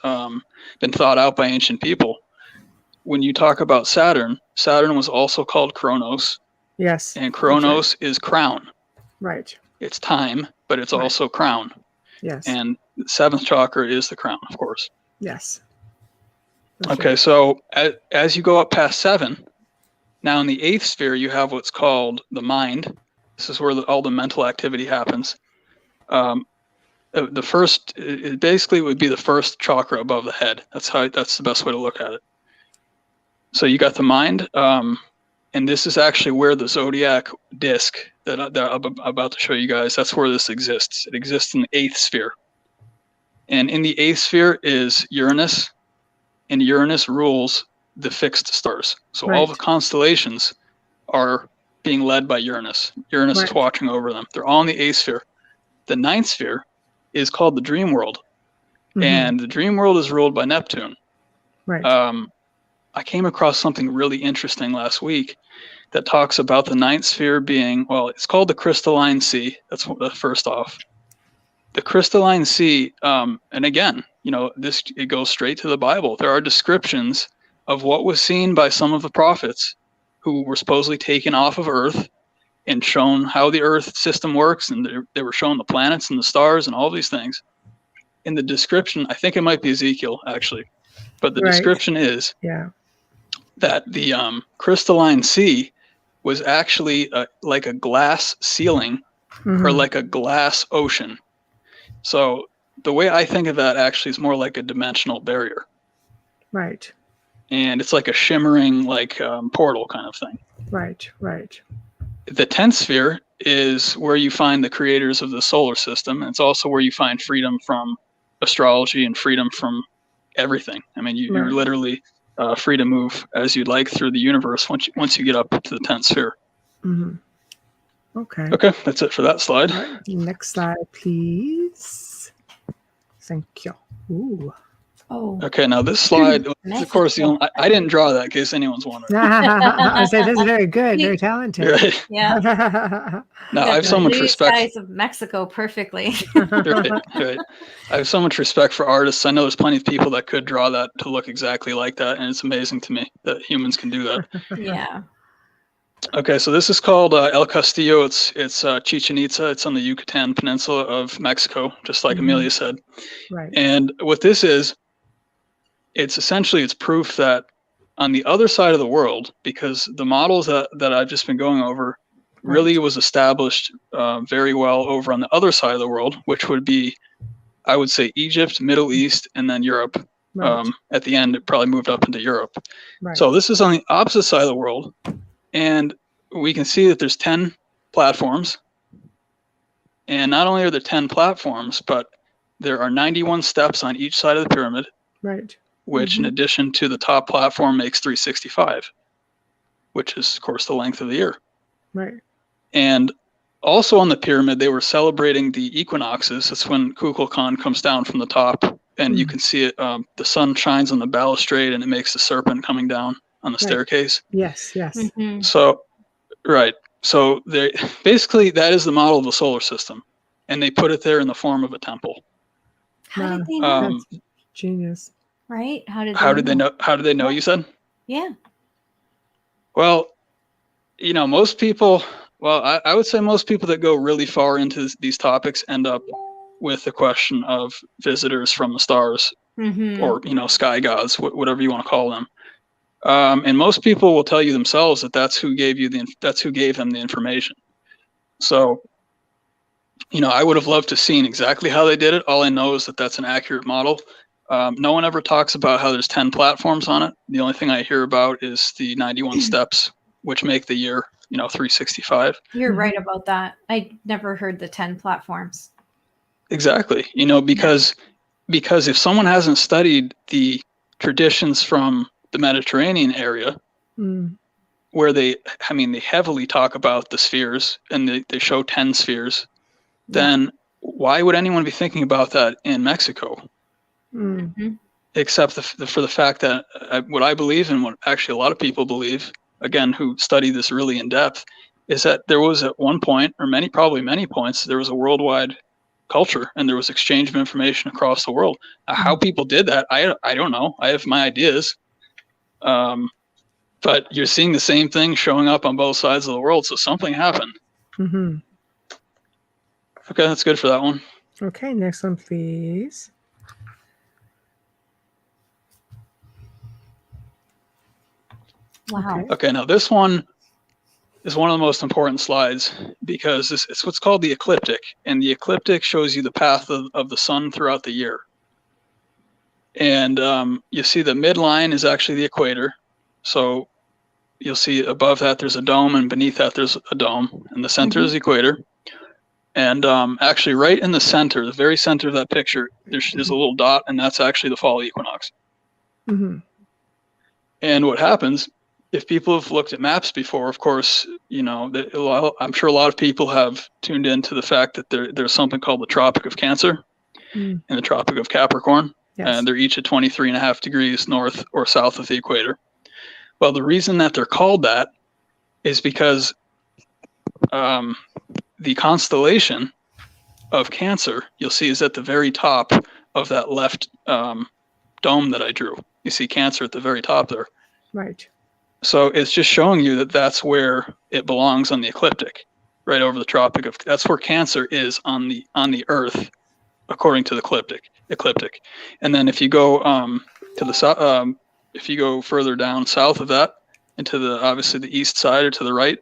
been thought out by ancient people, when you talk about Saturn was also called Chronos. Yes. And Chronos is crown. Right. It's time, but it's also crown. Yes. And the 7th chakra is the crown, of course. Yes. Okay, so as you go up past 7, now in the 8th sphere, you have what's called the mind. This is where all the mental activity happens. The first, it basically would be the first chakra above the head. That's the best way to look at it. So you got the mind, and this is actually where the zodiac disc that I'm about to show you guys, that's where this exists. It exists in the 8th sphere. And in the 8th sphere is Uranus, and Uranus rules the fixed stars. So all the constellations are being led by Uranus. Uranus is watching over them. They're all in the 8th sphere. The 9th sphere is called the dream world. And the dream world is ruled by Neptune. Right. I came across something really interesting last week that talks about the 9th sphere being, well, it's called the crystalline sea. That's first off. The crystalline sea, and again, it goes straight to the Bible. There are descriptions of what was seen by some of the prophets who were supposedly taken off of Earth and shown how the Earth system works, and they were shown the planets and the stars and all these things. In the description, I think it might be Ezekiel actually, but the description is that the crystalline sea was actually like a glass ceiling or like a glass ocean. So the way I think of that actually is more like a dimensional barrier. Right. And it's like a shimmering, portal kind of thing. Right. Right. The 10th sphere is where you find the creators of the solar system. And it's also where you find freedom from astrology and freedom from everything. I mean, you're literally free to move as you'd like through the universe once you get up to the 10th sphere. Mm-hmm. Okay. Okay, that's it for that slide. All right. Next slide, please. Thank you. Ooh. Oh, Okay, now this slide, of course, I didn't draw that in case anyone's wondering. I said this is very good, very talented. Right. yeah. No, I have so much Blue respect. skies of Mexico perfectly. Right. I have so much respect for artists. I know there's plenty of people that could draw that to look exactly like that, and it's amazing to me that humans can do that. Yeah. Okay, so this is called El Castillo. It's Chichen Itza. It's on the Yucatan Peninsula of Mexico, just like Amelia said. Right. And what this is, it's proof that on the other side of the world, because the models that I've just been going over really was established very well over on the other side of the world, which would be, I would say, Egypt, Middle East, and then Europe. Right. At the end, it probably moved up into Europe. Right. So this is on the opposite side of the world. And we can see that there's 10 platforms. And not only are there 10 platforms, but there are 91 steps on each side of the pyramid. Right. Which in addition to the top platform makes 365, which is, of course, the length of the year. Right. And also on the pyramid, they were celebrating the equinoxes. That's when Kukulkan comes down from the top, and you can see it. The sun shines on the balustrade, and it makes the serpent coming down on the staircase. Yes. Yes. Mhm. So, right. So they basically, that is the model of the solar system, and they put it there in the form of a temple. How did they know? That's genius. Right? How did they know? How did they know? You said. Yeah. Well, most people. Well, I would say most people that go really far into these topics end up with the question of visitors from the stars, or sky gods, whatever you want to call them. And most people will tell you themselves that that's who gave them the information. So, I would have loved to have seen exactly how they did it. All I know is that that's an accurate model. No one ever talks about how there's 10 platforms on it. The only thing I hear about is the 91 steps, which make the year, 365. You're right about that. I never heard the 10 platforms. Exactly. Because if someone hasn't studied the traditions from the Mediterranean area, where they heavily talk about the spheres, and they show 10 spheres, then why would anyone be thinking about that in Mexico? Except for the fact that what I believe, and what actually a lot of people believe, again, who study this really in depth, is that there was at one point, or probably many points, there was a worldwide culture, and there was exchange of information across the world. How people did that, I don't know. I have my ideas. But you're seeing the same thing showing up on both sides of the world, so something happened. Okay, that's good for that one. Okay, next one, please. Wow. Okay, now this one is one of the most important slides, because it's what's called the ecliptic, and the ecliptic shows you the path of the sun throughout the year. And you see the midline is actually the equator. So you'll see above that there's a dome, and beneath that there's a dome, and the center is the equator. And actually right in the center, the very center of that picture, there's a little dot, and that's actually the fall equinox. And what happens, if people have looked at maps before, of course, I'm sure a lot of people have tuned into the fact that there's something called the Tropic of Cancer and the Tropic of Capricorn. Yes. And they're each at 23.5 degrees north or south of the equator. Well, the reason that they're called that is because the constellation of Cancer, you'll see, is at the very top of that left dome that I drew. You see Cancer at the very top there. Right. So it's just showing you that that's where it belongs on the ecliptic, right over the Tropic of. That's where Cancer is on the Earth, according to the ecliptic. And then if you go to the south, if you go further down south of that into obviously the east side or to the right,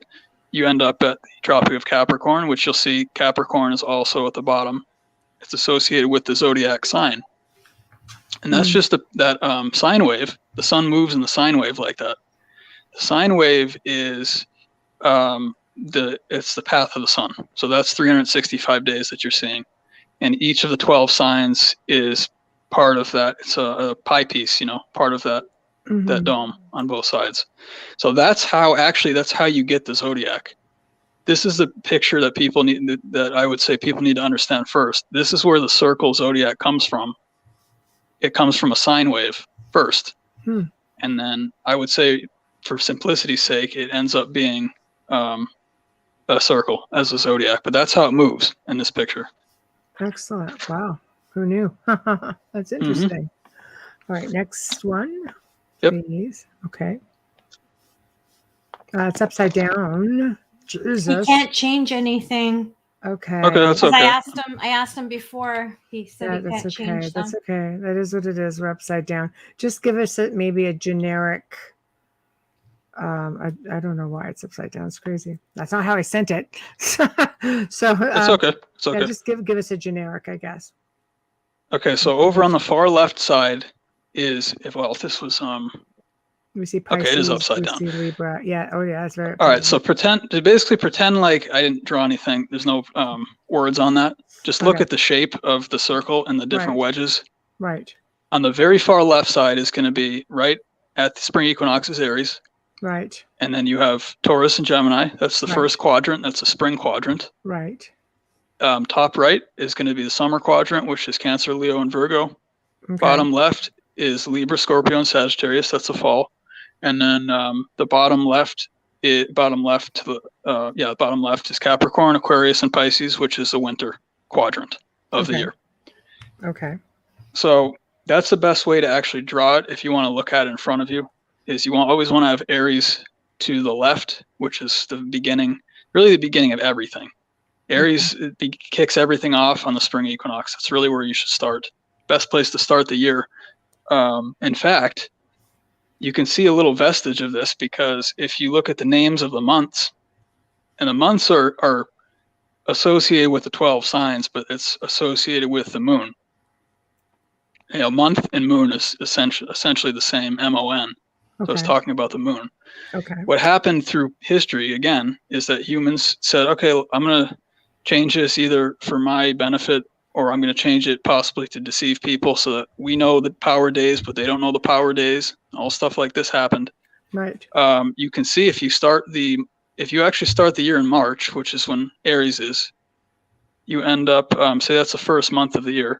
you end up at the Tropic of Capricorn, which you'll see Capricorn is also at the bottom. It's associated with the zodiac sign. And that's just that sine wave. The sun moves in the sine wave like that. The sine wave is it's the path of the sun. So that's 365 days that you're seeing. And each of the 12 signs is part of that. It's a pie piece, part of that Mhm. dome on both sides. So that's how you get the zodiac. This is the picture that people need, that I would say people need to understand first. This is where the circle zodiac comes from. It comes from a sine wave first. Hmm. And then I would say, for simplicity's sake, it ends up being a circle as a zodiac. But that's how it moves in this picture. Excellent. Wow. Who knew? That's interesting. All right. Next one. Yep. Please. Okay. It's upside down. He Jesus. can't change anything. Okay. Okay, that's 'Cause okay. I asked him before. He said Yeah, he that's can't okay. change them. That's okay. That is what it is. We're upside down. Just give us maybe a generic. I don't know why it's upside down. It's crazy. That's not how I sent it. So It's okay. It's okay. Yeah, just give us a generic, I guess. Okay, so over on the far left side is, if this was We see Pisces. Okay, it is upside we down. see Libra. Yeah. Oh, yeah. That's very. All right, so basically pretend like I didn't draw anything. There's no words on that. Just look Okay. at the shape of the circle and the different Right. wedges. Right. On the very far left side is going to be right at the spring equinox is Aries. Right. And then you have Taurus and Gemini. That's the Right. first quadrant. That's the spring quadrant. Right. Top right is going to be the summer quadrant, which is Cancer, Leo, and Virgo. Okay. Bottom left is Libra, Scorpio, and Sagittarius. That's the fall. And then the bottom left is Capricorn, Aquarius, and Pisces, which is the winter quadrant of the Okay. year. Okay. So that's the best way to actually draw it. If you want to look at it in front of you, is you always want to have Aries to the left, which is the beginning of everything. Aries kicks everything off on the spring equinox. That's really where you should start. Best place to start the year. In fact, you can see a little vestige of this because if you look at the names of the months, and the months are associated with the 12 signs, but it's associated with the moon. Month and moon is essentially the same, MON. So it's Okay. talking about the moon. Okay. What happened through history, again, is that humans said, okay, I'm going to change this either for my benefit or I'm going to change it possibly to deceive people so that we know the power days, but they don't know the power days. All stuff like this happened. Right. You can see if you actually start the year in March, which is when Aries is, you end up, say that's the first month of the year.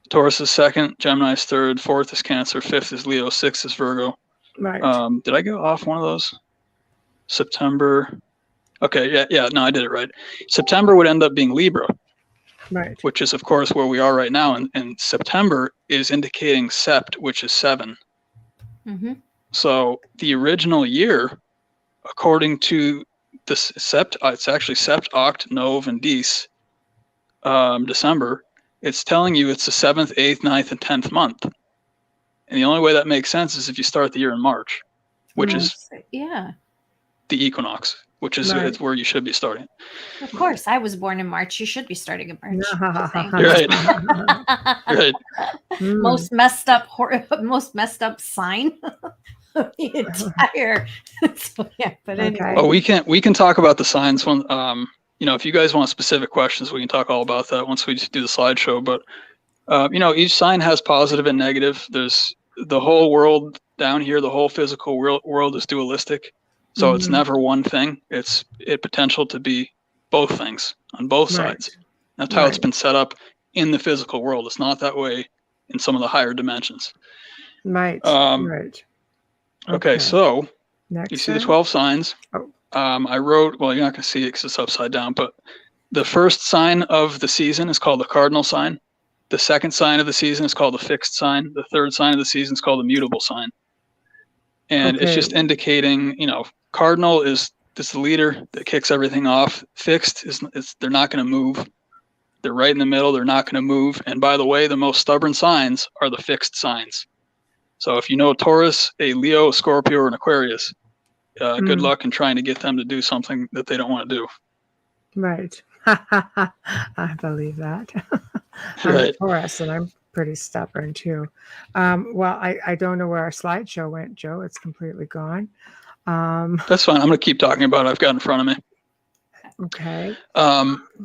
Taurus is second, Gemini is third, fourth is Cancer, fifth is Leo, sixth is Virgo. Right. Did I go off one of those? September. Okay, yeah, no, I did it right. September would end up being Libra, Right. which is, of course, where we are right now. And September is indicating Sept, which is 7. Mm-hmm. So the original year, according to the Sept, it's actually Sept, Oct, Nov, and Dece, December, it's telling you it's the 7th, 8th, 9th, and 10th month. And the only way that makes sense is if you start the year in March, which is the equinox, which is Right. it's where you should be starting. Of course, I was born in March. You should be starting in March. Just saying. You're right. You're right. Mm. most messed up sign of the entire. So yeah, but anyway. Okay. Oh, we can talk about the signs when if you guys want specific questions, we can talk all about that once we do the slideshow. But each sign has positive and negative. There's the whole world down here, the whole physical world is dualistic. So it's Mhm. never one thing. It's potential to be both things on both Right. sides. That's how it's Right. been set up in the physical world. It's not that way in some of the higher dimensions. Right. Right. Okay, so next you see the one? 12 signs. Oh. I wrote, well, you're not going to see it because it's upside down, but the first sign of the season is called the cardinal sign. The second sign of the season is called the fixed sign. The third sign of the season is called the mutable sign. And it's Okay. just indicating, cardinal is the leader that kicks everything off. Fixed is they're not going to move. They're right in the middle. They're not going to move. And by the way, the most stubborn signs are the fixed signs. So if you know Taurus, a Leo, a Scorpio, or an Aquarius, good luck in trying to get them to do something that they don't want to do. Right. I believe that. I'm a Right. Taurus and I'm pretty stubborn too. Well, I don't know where our slideshow went, Joe. It's completely gone. That's fine. I'm going to keep talking about it. I've got in front of me. Okay.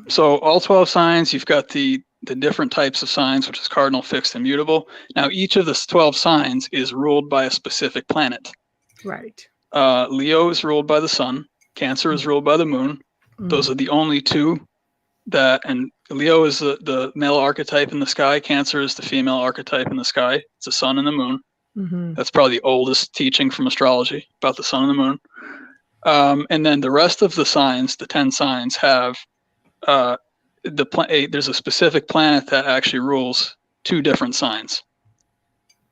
So all 12 signs, you've got the the different types of signs, which is cardinal, fixed, and mutable. Now, each of the 12 signs is ruled by a specific planet. Right. Leo is ruled by the sun. Cancer is ruled by the moon. Those are the only two that, and Leo is the male archetype in the sky. Cancer is the female archetype in the sky. It's the sun and the moon. That's probably the oldest teaching from astrology about the sun and the moon. And then the rest of the signs, the 10 signs, have there's a specific planet that actually rules 2 different signs.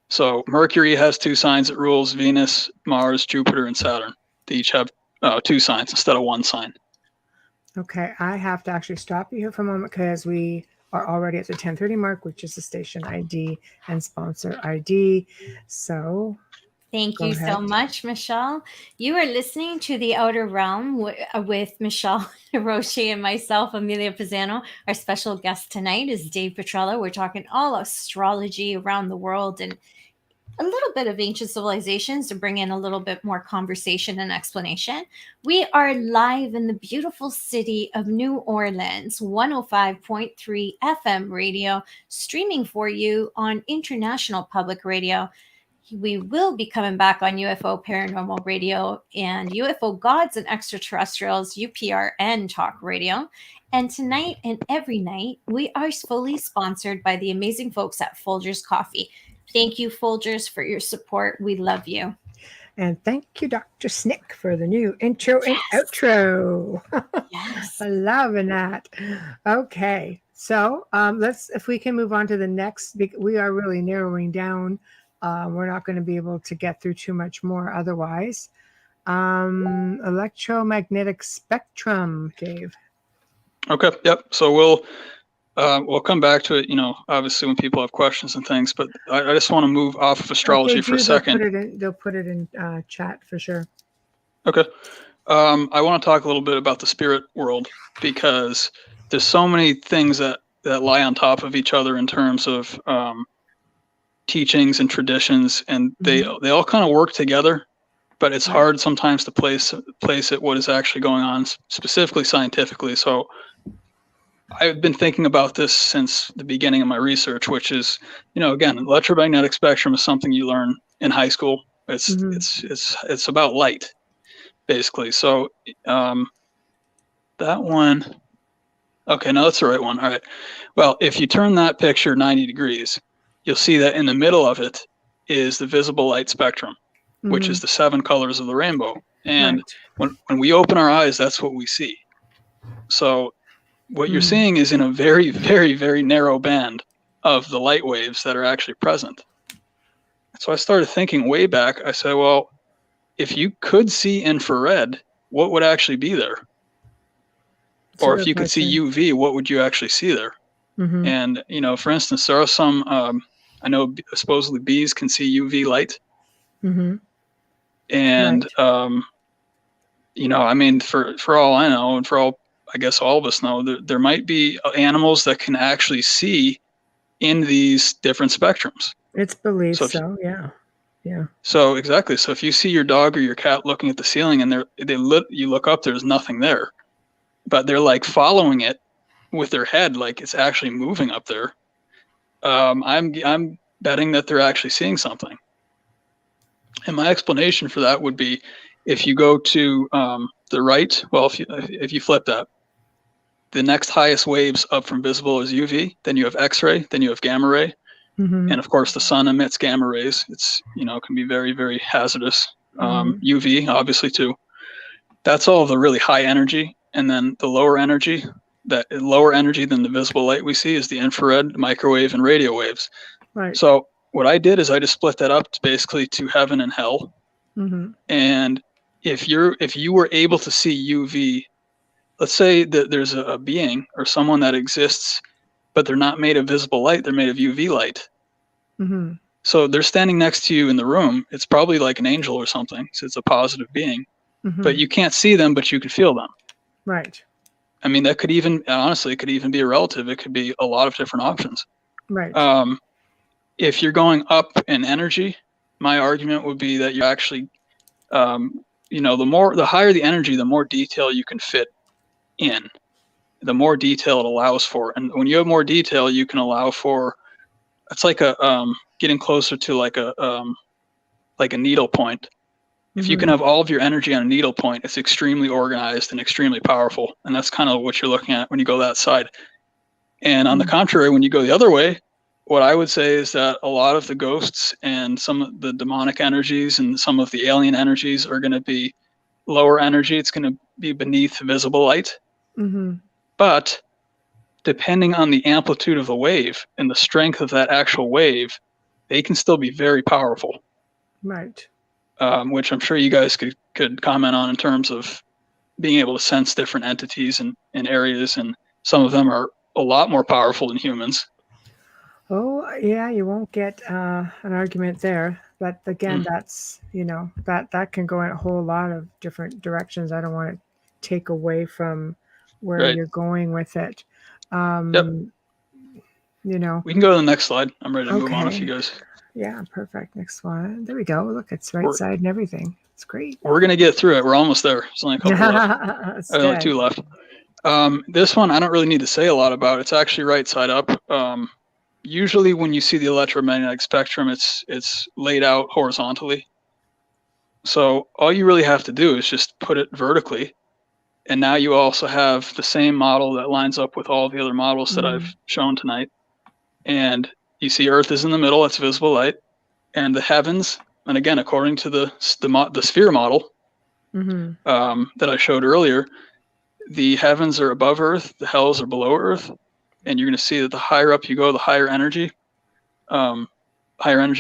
So Mercury has 2 signs it rules: Venus, Mars, Jupiter, and Saturn. They each have 2 signs instead of 1 sign. Okay, I have to actually stop you here for a moment because we are already at the 10:30 mark, which is the station ID and sponsor ID. So Thank go you so ahead. much, Michelle. You are listening to The Outer Realm with Michelle Desrochers and myself, Amelia Pisano. Our special guest tonight is Dave Petrella. We're talking all astrology around the world and a little bit of ancient civilizations to bring in a little bit more conversation and explanation. We are live in the beautiful city of New Orleans, 105.3 FM radio, streaming for you on International Public Radio. We will be coming back on UFO Paranormal Radio and UFO Gods and Extraterrestrials, UPRN Talk Radio. And tonight and every night, we are fully sponsored by the amazing folks at Folgers Coffee. Thank you, Folgers, for your support. We love you. And thank you, Dr. Snick, for the new intro and outro. Yes. Loving that. Okay. So if we can move on to the next, we are really narrowing down. We're not going to be able to get through too much more otherwise. Electromagnetic spectrum, Dave. Okay. Yep. So we'll come back to it, obviously when people have questions and things, but I just want to move off of astrology for a second. They'll put it in chat for sure. Okay. I want to talk a little bit about the spirit world because there's so many things that lie on top of each other in terms of teachings and traditions, and they all kind of work together, but it's hard sometimes to place it what is actually going on specifically scientifically. So I've been thinking about this since the beginning of my research, which is, again, electromagnetic spectrum is something you learn in high school. It's about light, basically. So that one, okay, no, that's the right one. All right. Well, if you turn that picture 90 degrees, you'll see that in the middle of it is the visible light spectrum, which is the 7 colors of the rainbow. And when we open our eyes, that's what we see. So what you're seeing is in a very, very, very narrow band of the light waves that are actually present. So I started thinking way back. I said, well, if you could see infrared, what would actually be there? Or if you could see UV, what would you actually see there? And, for instance, there are some, I know supposedly bees can see UV light. And, I mean, for all I know, and for all, I guess all of us know, there might be animals that can actually see in these different spectrums. It's believed so, yeah. So exactly. So if you see your dog or your cat looking at the ceiling and you look up, there's nothing there, but they're like following it with their head, like it's actually moving up there. I'm betting that they're actually seeing something. And my explanation for that would be, if you go to the right, well, if you flip that, the next highest waves up from visible is UV, then you have X-ray, then you have gamma ray. And of course the sun emits gamma rays. It's, can be very, very hazardous. UV obviously too. That's all the really high energy. And then the lower energy than the visible light we see is the infrared, microwave, and radio waves. Right. So what I did is I just split that up basically to heaven and hell. And if you were able to see UV, let's say that there's a being or someone that exists, but they're not made of visible light, they're made of UV light. So they're standing next to you in the room. It's probably like an angel or something. So it's a positive being, but you can't see them, but you can feel them. Right. I mean, that could even, honestly, it could even be a relative. It could be a lot of different options. Right. If you're going up in energy, my argument would be that you actually, the higher the energy, the more detail you can fit in. the more detail it allows for. And when you have more detail, you can allow for, it's like a getting closer to like a needle point. If you can have all of your energy on a needle point, it's extremely organized and extremely powerful. And that's kind of what you're looking at when you go that side. And on the contrary, when you go the other way, what I would say is that a lot of the ghosts and some of the demonic energies and some of the alien energies are going to be lower energy. It's going to be beneath visible light. But depending on the amplitude of the wave and the strength of that actual wave, they can still be very powerful. Right. Which I'm sure you guys could comment on in terms of being able to sense different entities in areas, and some of them are a lot more powerful than humans. Oh, yeah, you won't get an argument there. But again, that's, that can go in a whole lot of different directions. I don't want to take away from where you're going with it. We can go to the next slide. I'm ready to move on if you guys. Yeah, perfect. Next one. There we go. Look, it's right side and everything. It's great. We're going to get through it. We're almost there. There's only a couple left. Only 2 left. This one, I don't really need to say a lot about. It's actually right side up. Usually when you see the electromagnetic spectrum, it's laid out horizontally. So all you really have to do is just put it vertically. And now you also have the same model that lines up with all the other models that I've shown tonight. And you see Earth is in the middle, that's visible light. And the heavens, and again, according to the sphere model that I showed earlier, the heavens are above Earth, the hells are below Earth. And you're going to see that the higher up you go, the higher energy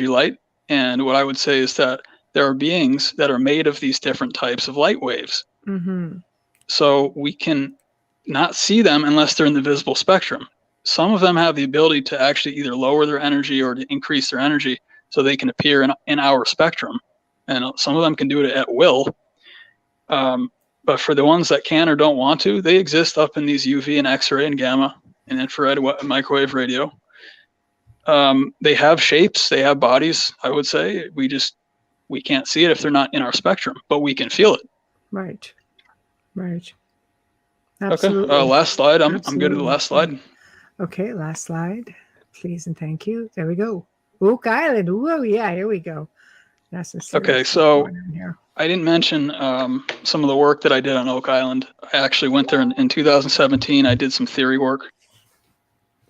light. And what I would say is that there are beings that are made of these different types of light waves. So we can not see them unless they're in the visible spectrum. Some of them have the ability to actually either lower their energy or to increase their energy so they can appear in our spectrum. And some of them can do it at will. But for the ones that can or don't want to, they exist up in these UV and X-ray and gamma and infrared microwave radio. They have shapes, they have bodies, I would say. We can't see it if they're not in our spectrum, but we can feel it. Right. Absolutely. Okay, last slide. I'm good at the last slide. Okay, last slide, please and thank you. There we go. Oak Island. Whoa, yeah, here we go. That's okay, so I didn't mention some of the work that I did on Oak Island. I actually went there in 2017. I did some theory work.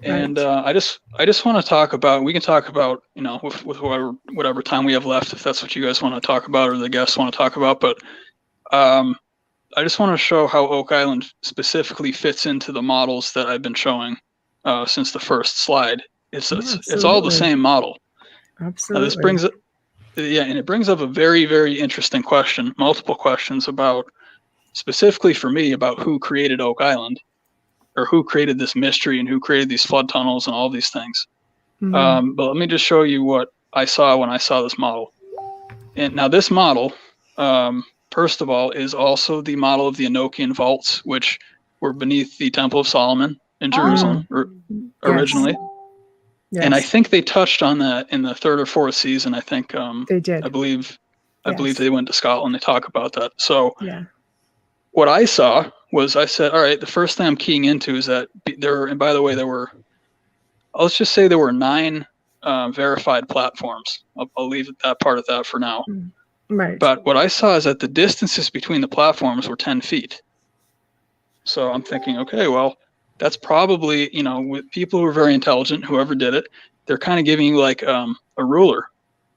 And I just want to talk about, we can talk about, with whatever time we have left, if that's what you guys want to talk about or the guests want to talk about. But I just want to show how Oak Island specifically fits into the models that I've been showing since the first slide. It's all the same model. Absolutely. This brings and it brings up a very, very interesting question, multiple questions about, specifically for me, about who created Oak Island, or who created this mystery and who created these flood tunnels and all these things. But let me just show you what I saw when I saw this model. And now this model, first of all, is also the model of the Enochian vaults, which were beneath the Temple of Solomon in Jerusalem originally. Yes. And I think they touched on that in the 3rd or 4th season. I think they did. I believe they went to Scotland. They talk about that. So what I saw was, I said, all right, the first thing I'm keying into is that and by the way, let's just say there were 9 verified platforms. I'll leave that part of that for now. Right. But what I saw is that the distances between the platforms were 10 feet. So I'm thinking, okay, well, that's probably, with people who are very intelligent, whoever did it, they're kind of giving you like a ruler.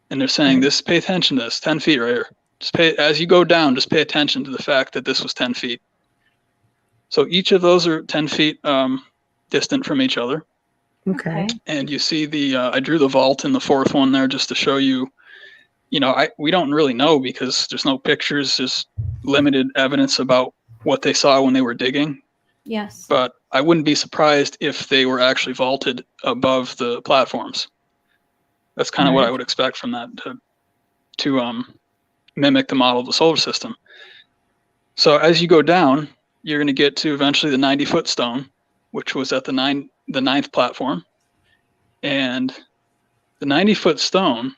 And they're saying, this, pay attention to this, 10 feet right here. As you go down, just pay attention to the fact that this was 10 feet. So each of those are 10 feet distant from each other. Okay. And you see I drew the vault in the 4th one there just to show you, we don't really know because there's no pictures, there's limited evidence about what they saw when they were digging. Yes. But I wouldn't be surprised if they were actually vaulted above the platforms. That's kind of what I would expect from that to mimic the model of the solar system. So as you go down, you're going to get to eventually the 90-foot stone, which was at the 9th platform. And the 90-foot stone,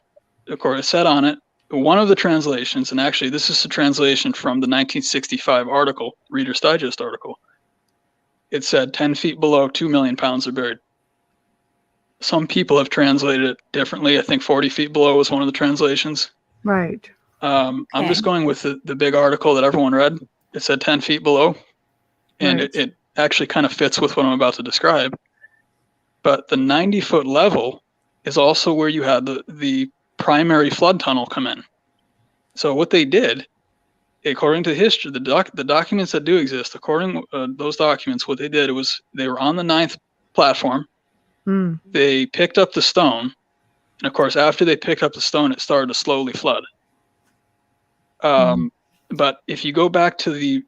of course, it said on it, one of the translations, and actually this is a translation from the 1965 article, Reader's Digest article. it said 10 feet below, 2 million pounds are buried. Some people have translated it differently. I think 40 feet below was one of the translations. Right. I'm just Okay. going with the big article that everyone read. It said 10 feet below, and Right. it actually kind of fits with what I'm about to describe. But the 90-foot level is also where you had the primary flood tunnel come in. So what they did, according to history, the documents that do exist, according those documents, what they did was they were on the 9th platform. Mm. They picked up the stone, and of course, after they picked up the stone, it started to slowly flood. But if you go back to the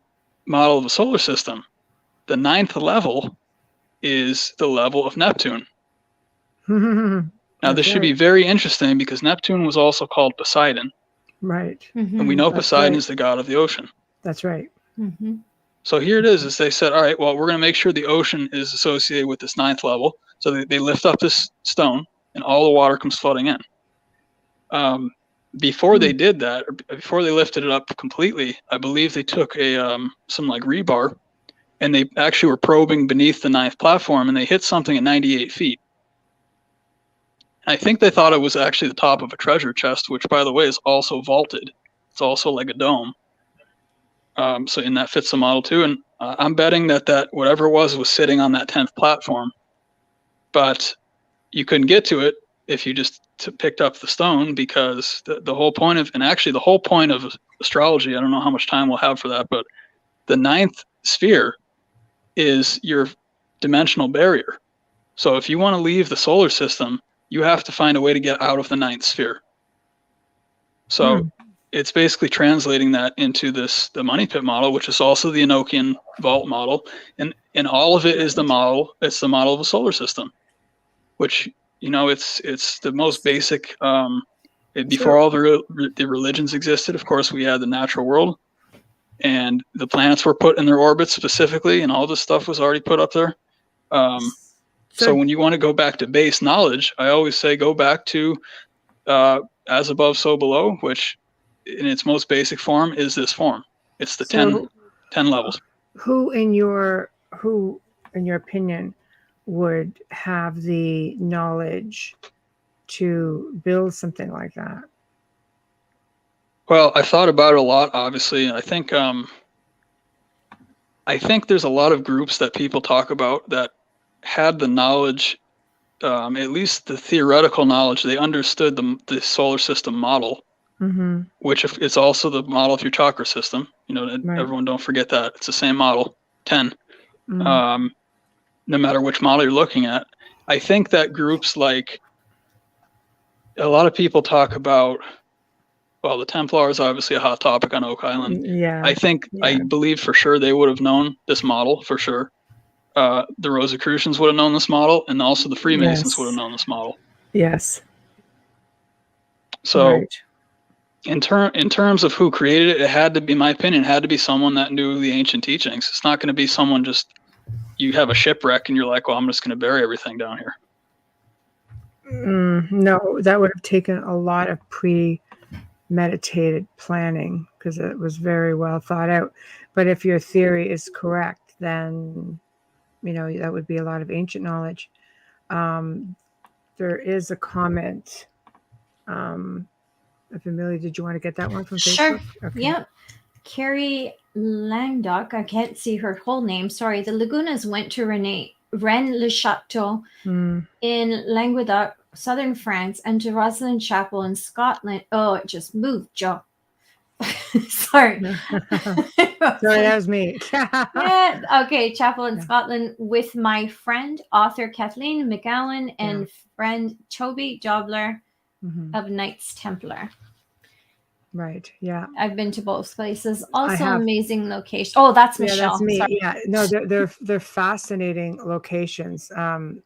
model of the solar system, the 9th level is the level of Neptune. Now, this should be very interesting because Neptune was also called Poseidon, right. and we know That's Poseidon right. is the god of the ocean. That's right. Mm-hmm. So here it is they said, all right, well, we're going to make sure the ocean is associated with this 9th level. So they lift up this stone, and all the water comes flooding in. Before they did that, or before they lifted it up completely, I believe they took some like rebar, and they actually were probing beneath the 9th platform, and they hit something at 98 feet. I think they thought it was actually the top of a treasure chest, which, by the way, is also vaulted. It's also like a dome. So in that fits the model too. And I'm betting that whatever it was sitting on that 10th platform, but you couldn't get to it if you just picked up the stone, because the whole point of, and actually the whole point of astrology, I don't know how much time we'll have for that, but the 9th sphere is your dimensional barrier. So if you want to leave the solar system, you have to find a way to get out of the 9th sphere. So it's basically translating that into the money pit model, which is also the Enochian vault model. And all of it is the model. It's the model of a solar system, which, it's the most basic. Before all the religions existed, of course, we had the natural world, and the planets were put in their orbits specifically, and all this stuff was already put up there. So when you want to go back to base knowledge, I always say go back to as above, so below, which in its most basic form is this form. It's the 10 levels. Who in your opinion would have the knowledge to build something like that? Well, I thought about it a lot, obviously. I think there's a lot of groups that people talk about that had the knowledge, at least the theoretical knowledge. They understood the solar system model, which it's also the model of your chakra system. Right. Everyone don't forget that. It's the same model, 10. No matter which model you're looking at. I think that groups like, a lot of people talk about, well, the Templars, obviously a hot topic on Oak Island. Yeah. I believe for sure they would have known this model, for sure. The Rosicrucians would have known this model, and also the Freemasons would have known this model. Yes. So in terms of who created it, it had to be, in my opinion, had to be someone that knew the ancient teachings. It's not going to be someone just, you have a shipwreck and you're like, well, I'm just going to bury everything down here. No, that would have taken a lot of premeditated planning, because it was very well thought out. But if your theory is correct, then that would be a lot of ancient knowledge. There is a comment. Amelia, did you want to get that one from Facebook? Sure. Okay. Yep. Carrie Langdoc, I can't see her whole name. Sorry. The Lagunas went to Rennes-le-Château in Languedoc, southern France, and to Rosslyn Chapel in Scotland. Oh, it just moved, Joe. Sorry. Sorry, that was me. Yeah. Okay. Chapel in Scotland with my friend, author Kathleen McGowan, and friend Toby Dobler of Knights Templar. Right. Yeah. I've been to both places. Also amazing location. Oh, that's Michelle. Yeah, that's me. Sorry. Yeah. No, they're fascinating locations. The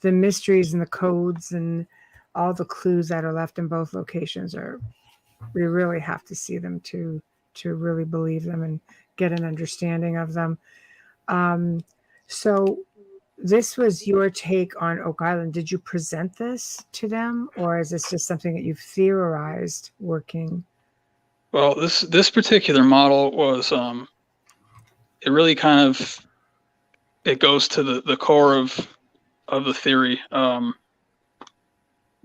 mysteries and the codes and all the clues that are left in both locations we really have to see them to really believe them and get an understanding of them. So this was your take on Oak Island. Did you present this to them, or is this just something that you've theorized working? Well, this particular model was really kind of, it goes to the core of the theory.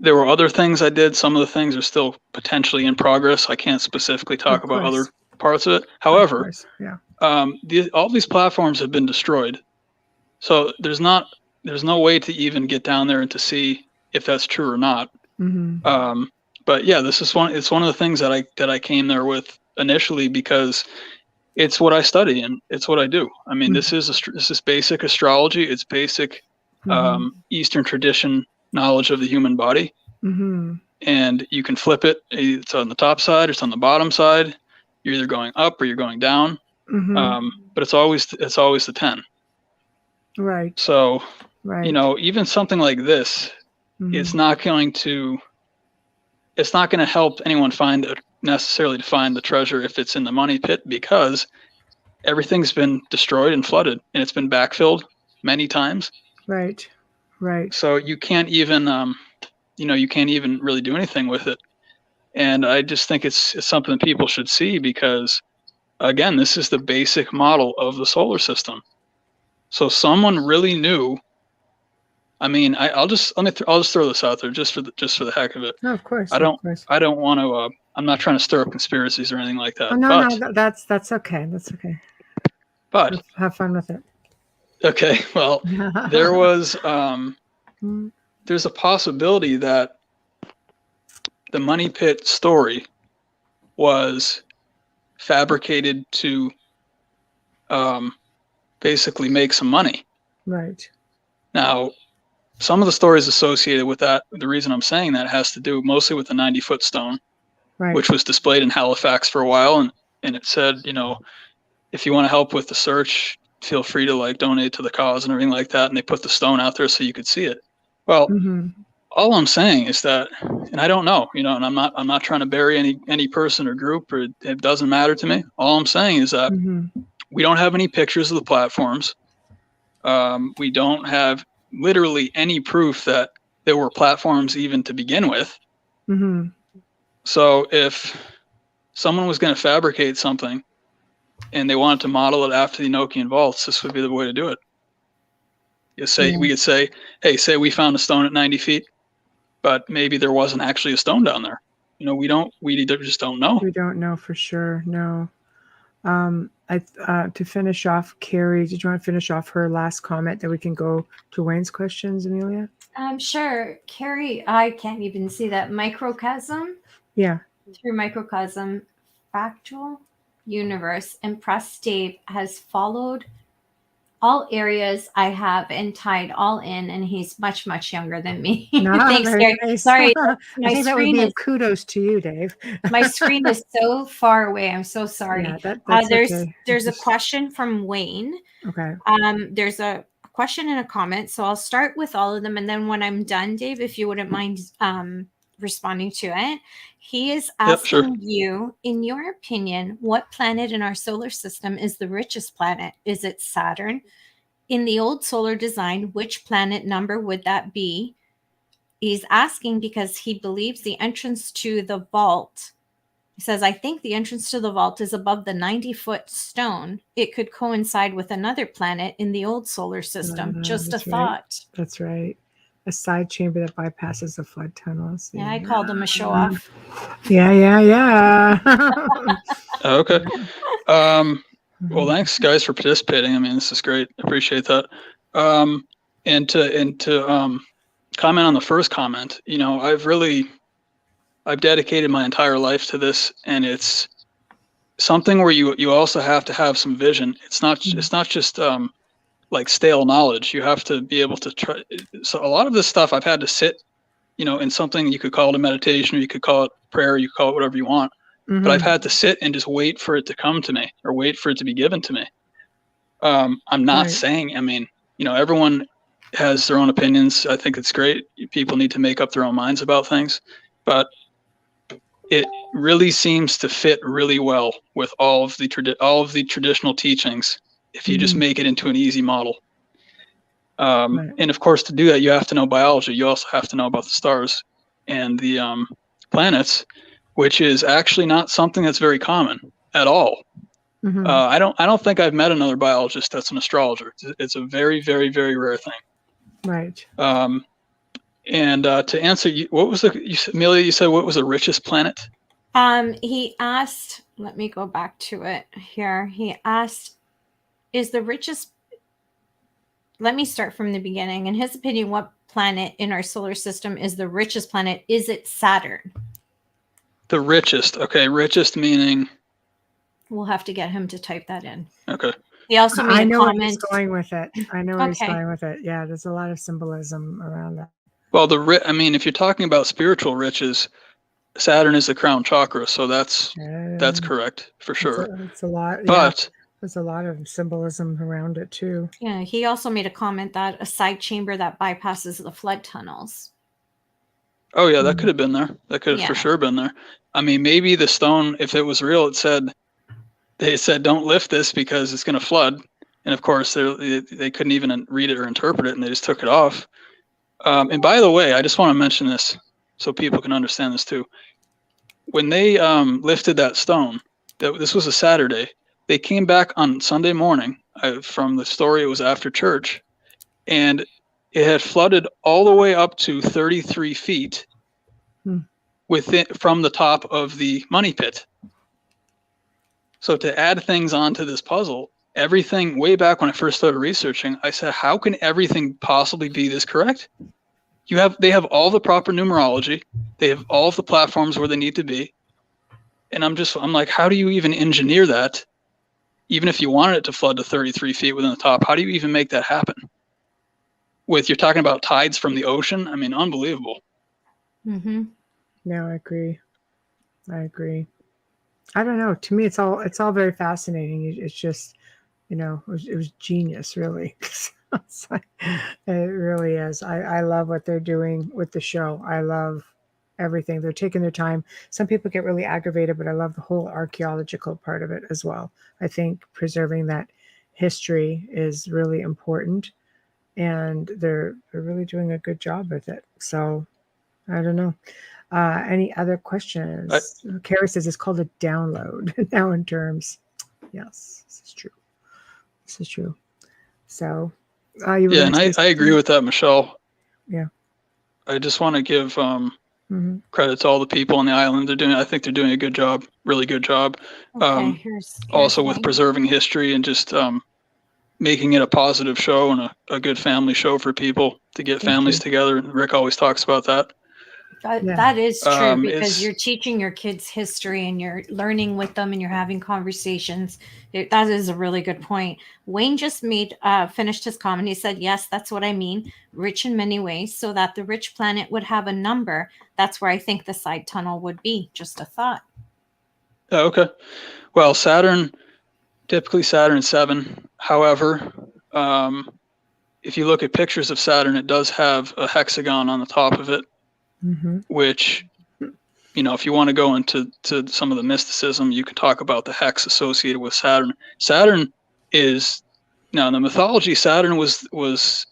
There were other things I did. Some of the things are still potentially in progress. I can't specifically talk about other parts of it. However, all these platforms have been destroyed. So there's no way to even get down there and to see if that's true or not. Mm-hmm. But yeah, it's one of the things that I came there with initially, because it's what I study and it's what I do. I mean, this is basic astrology. It's basic Eastern tradition knowledge of the human body. Mm-hmm. And you can flip it. It's on the top side, or it's on the bottom side. You're either going up or you're going down. Mm-hmm. But it's always the 10. Right. So, right. Even something like this, it's not going to help anyone necessarily to find the treasure if it's in the money pit, because everything's been destroyed and flooded, and it's been backfilled many times. Right. Right. So you can't even, really do anything with it. And I just think it's something that people should see, because, again, this is the basic model of the solar system. So someone really knew. I mean, I'll just throw this out there just for the heck of it. No, of course. I don't want to. I'm not trying to stir up conspiracies or anything like that. Oh, no, that's okay. That's okay. But let's have fun with it. Okay. Well, there was there's a possibility that the money pit story was fabricated to basically make some money. Right. Now, some of the stories associated with that, the reason I'm saying that, has to do mostly with the 90-foot stone, which was displayed in Halifax for a while. And it said, if you want to help with the search, feel free to donate to the cause and everything like that. And they put the stone out there so you could see it. Well, all I'm saying is that, and I don't know, and I'm not trying to bury any person or group, or it doesn't matter to me. All I'm saying is that we don't have any pictures of the platforms. We don't have literally any proof that there were platforms even to begin with. So if someone was going to fabricate something and they wanted to model it after the Enochian vaults, this would be the way to do it. We could say, hey, say we found a stone at 90 feet, but maybe there wasn't actually a stone down there. We just don't know. We don't know for sure. No. To finish off, Carrie, did you want to finish off her last comment, that we can go to Wayne's questions, Amelia? Sure. Carrie, I can't even see that. Microcosm? Yeah. Through microcosm, factual universe, impressed Dave has followed all areas I have and tied all in, and he's much, much younger than me. Thanks, Gary. Nice. Sorry, I think that would be a kudos to you, Dave. My screen is so far away. I'm so sorry. Yeah, that's there's a question from Wayne. Okay. There's a question and a comment. So I'll start with all of them, and then when I'm done, Dave, if you wouldn't mind responding to it. He is asking you, in your opinion, what planet in our solar system is the richest planet? Is it Saturn? In the old solar design, which planet number would that be? He's asking because he believes the entrance to the vault, he says, I think the entrance to the vault is above the 90-foot stone. It could coincide with another planet in the old solar system. Just a thought. That's right. A side chamber that bypasses the flood tunnels. Yeah, I called him a show off. Yeah. Okay. Well, thanks guys for participating. I mean, this is great. Appreciate that. And to comment on the first comment, I've dedicated my entire life to this, and it's something where you also have to have some vision. It's not just like stale knowledge. You have to be able to try. So a lot of this stuff I've had to sit, in something you could call it a meditation, or you could call it prayer, you could call it whatever you want. But I've had to sit and just wait for it to come to me, or wait for it to be given to me. I'm not saying, everyone has their own opinions. I think it's great. People need to make up their own minds about things, but it really seems to fit really well with all of the traditional teachings if you just make it into an easy model. And of course, to do that, you have to know biology. You also have to know about the stars and the planets, which is actually not something that's very common at all. Mhm. I don't think I've met another biologist that's an astrologer. It's a very, very, very rare thing. Right. And to answer you, what was Amelia? You said what was the richest planet? He asked. Let me go back to it here. He asked, "Is the richest?" Let me start from the beginning. In his opinion, what planet in our solar system is the richest planet? Is it Saturn? The richest. Okay, richest meaning. We'll have to get him to type that in. Okay. He also made I a know where he's comment. going with it. I know where he's Okay. going with it. Yeah, there's a lot of symbolism around that. Well, I mean, if you're talking about spiritual riches, Saturn is the crown chakra, so that's correct for sure. It's a lot. Yeah, But there's a lot of symbolism around it too. Yeah, he also made a comment that a side chamber that bypasses the flood tunnels. oh yeah, that could have been there. That could have for Yeah. sure been there. I mean, maybe the stone, if it was real, they said don't lift this because it's going to flood, and of course they couldn't even read it or interpret it, and they just took it off. And by the way, I just want to mention this so people can understand this too. When they lifted that stone, this was a Saturday. They came back on Sunday morning. From the story, it was after church, and it had flooded all the way up to 33 feet from the top of the money pit. So to add things onto this puzzle, everything way back when I first started researching, I said, how can everything possibly be this correct? They have all the proper numerology. They have all of the platforms where they need to be. And I'm like, how do you even engineer that? Even if you wanted it to flood to 33 feet within the top, how do you even make that happen? You're talking about tides from the ocean. I mean, unbelievable. Mm-hmm. No, I agree. I don't know. To me, it's all very fascinating. It's just, it was genius, really. It's like, it really is. I love what they're doing with the show. I love everything. They're taking their time. Some people get really aggravated, but I love the whole archaeological part of it as well. I think preserving that history is really important, and they're really doing a good job with it. So I don't know. Any other questions? Carrie says it's called a download now in terms. Yes, this is true. So yeah, and I agree with that, Michelle. Yeah. I just want to give credit to all the people on the island. I think they're doing a good job, really good job. Okay, here's also with preserving history and just making it a positive show and a good family show for people to get families together. And Rick always talks about that. That is true because you're teaching your kids history and you're learning with them and you're having conversations. That is a really good point. Wayne just finished his comment. He said, yes, that's what I mean. Rich in many ways, so that the rich planet would have a number. That's where I think the side tunnel would be. Just a thought. Oh, okay. Well, typically Saturn is 7. However, if you look at pictures of Saturn, it does have a hexagon on the top of it. Which, if you want to go into some of the mysticism, you can talk about the hex associated with Saturn. Saturn is, now in the mythology, Saturn was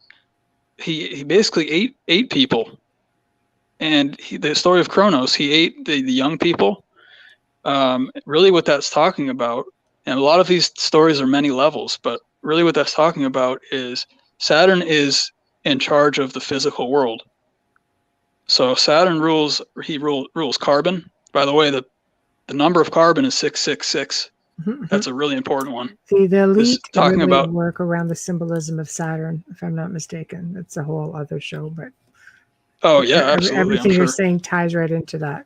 he basically ate people. And the story of Kronos, he ate the young people. Really what that's talking about, and a lot of these stories are many levels, but really what that's talking about is Saturn is in charge of the physical world. So Saturn rules carbon. By the way, the number of carbon is 666. That's a really important one. See, the elite talking really about work around the symbolism of Saturn, if I'm not mistaken. It's a whole other show, but oh yeah, absolutely. Everything you're saying ties right into that.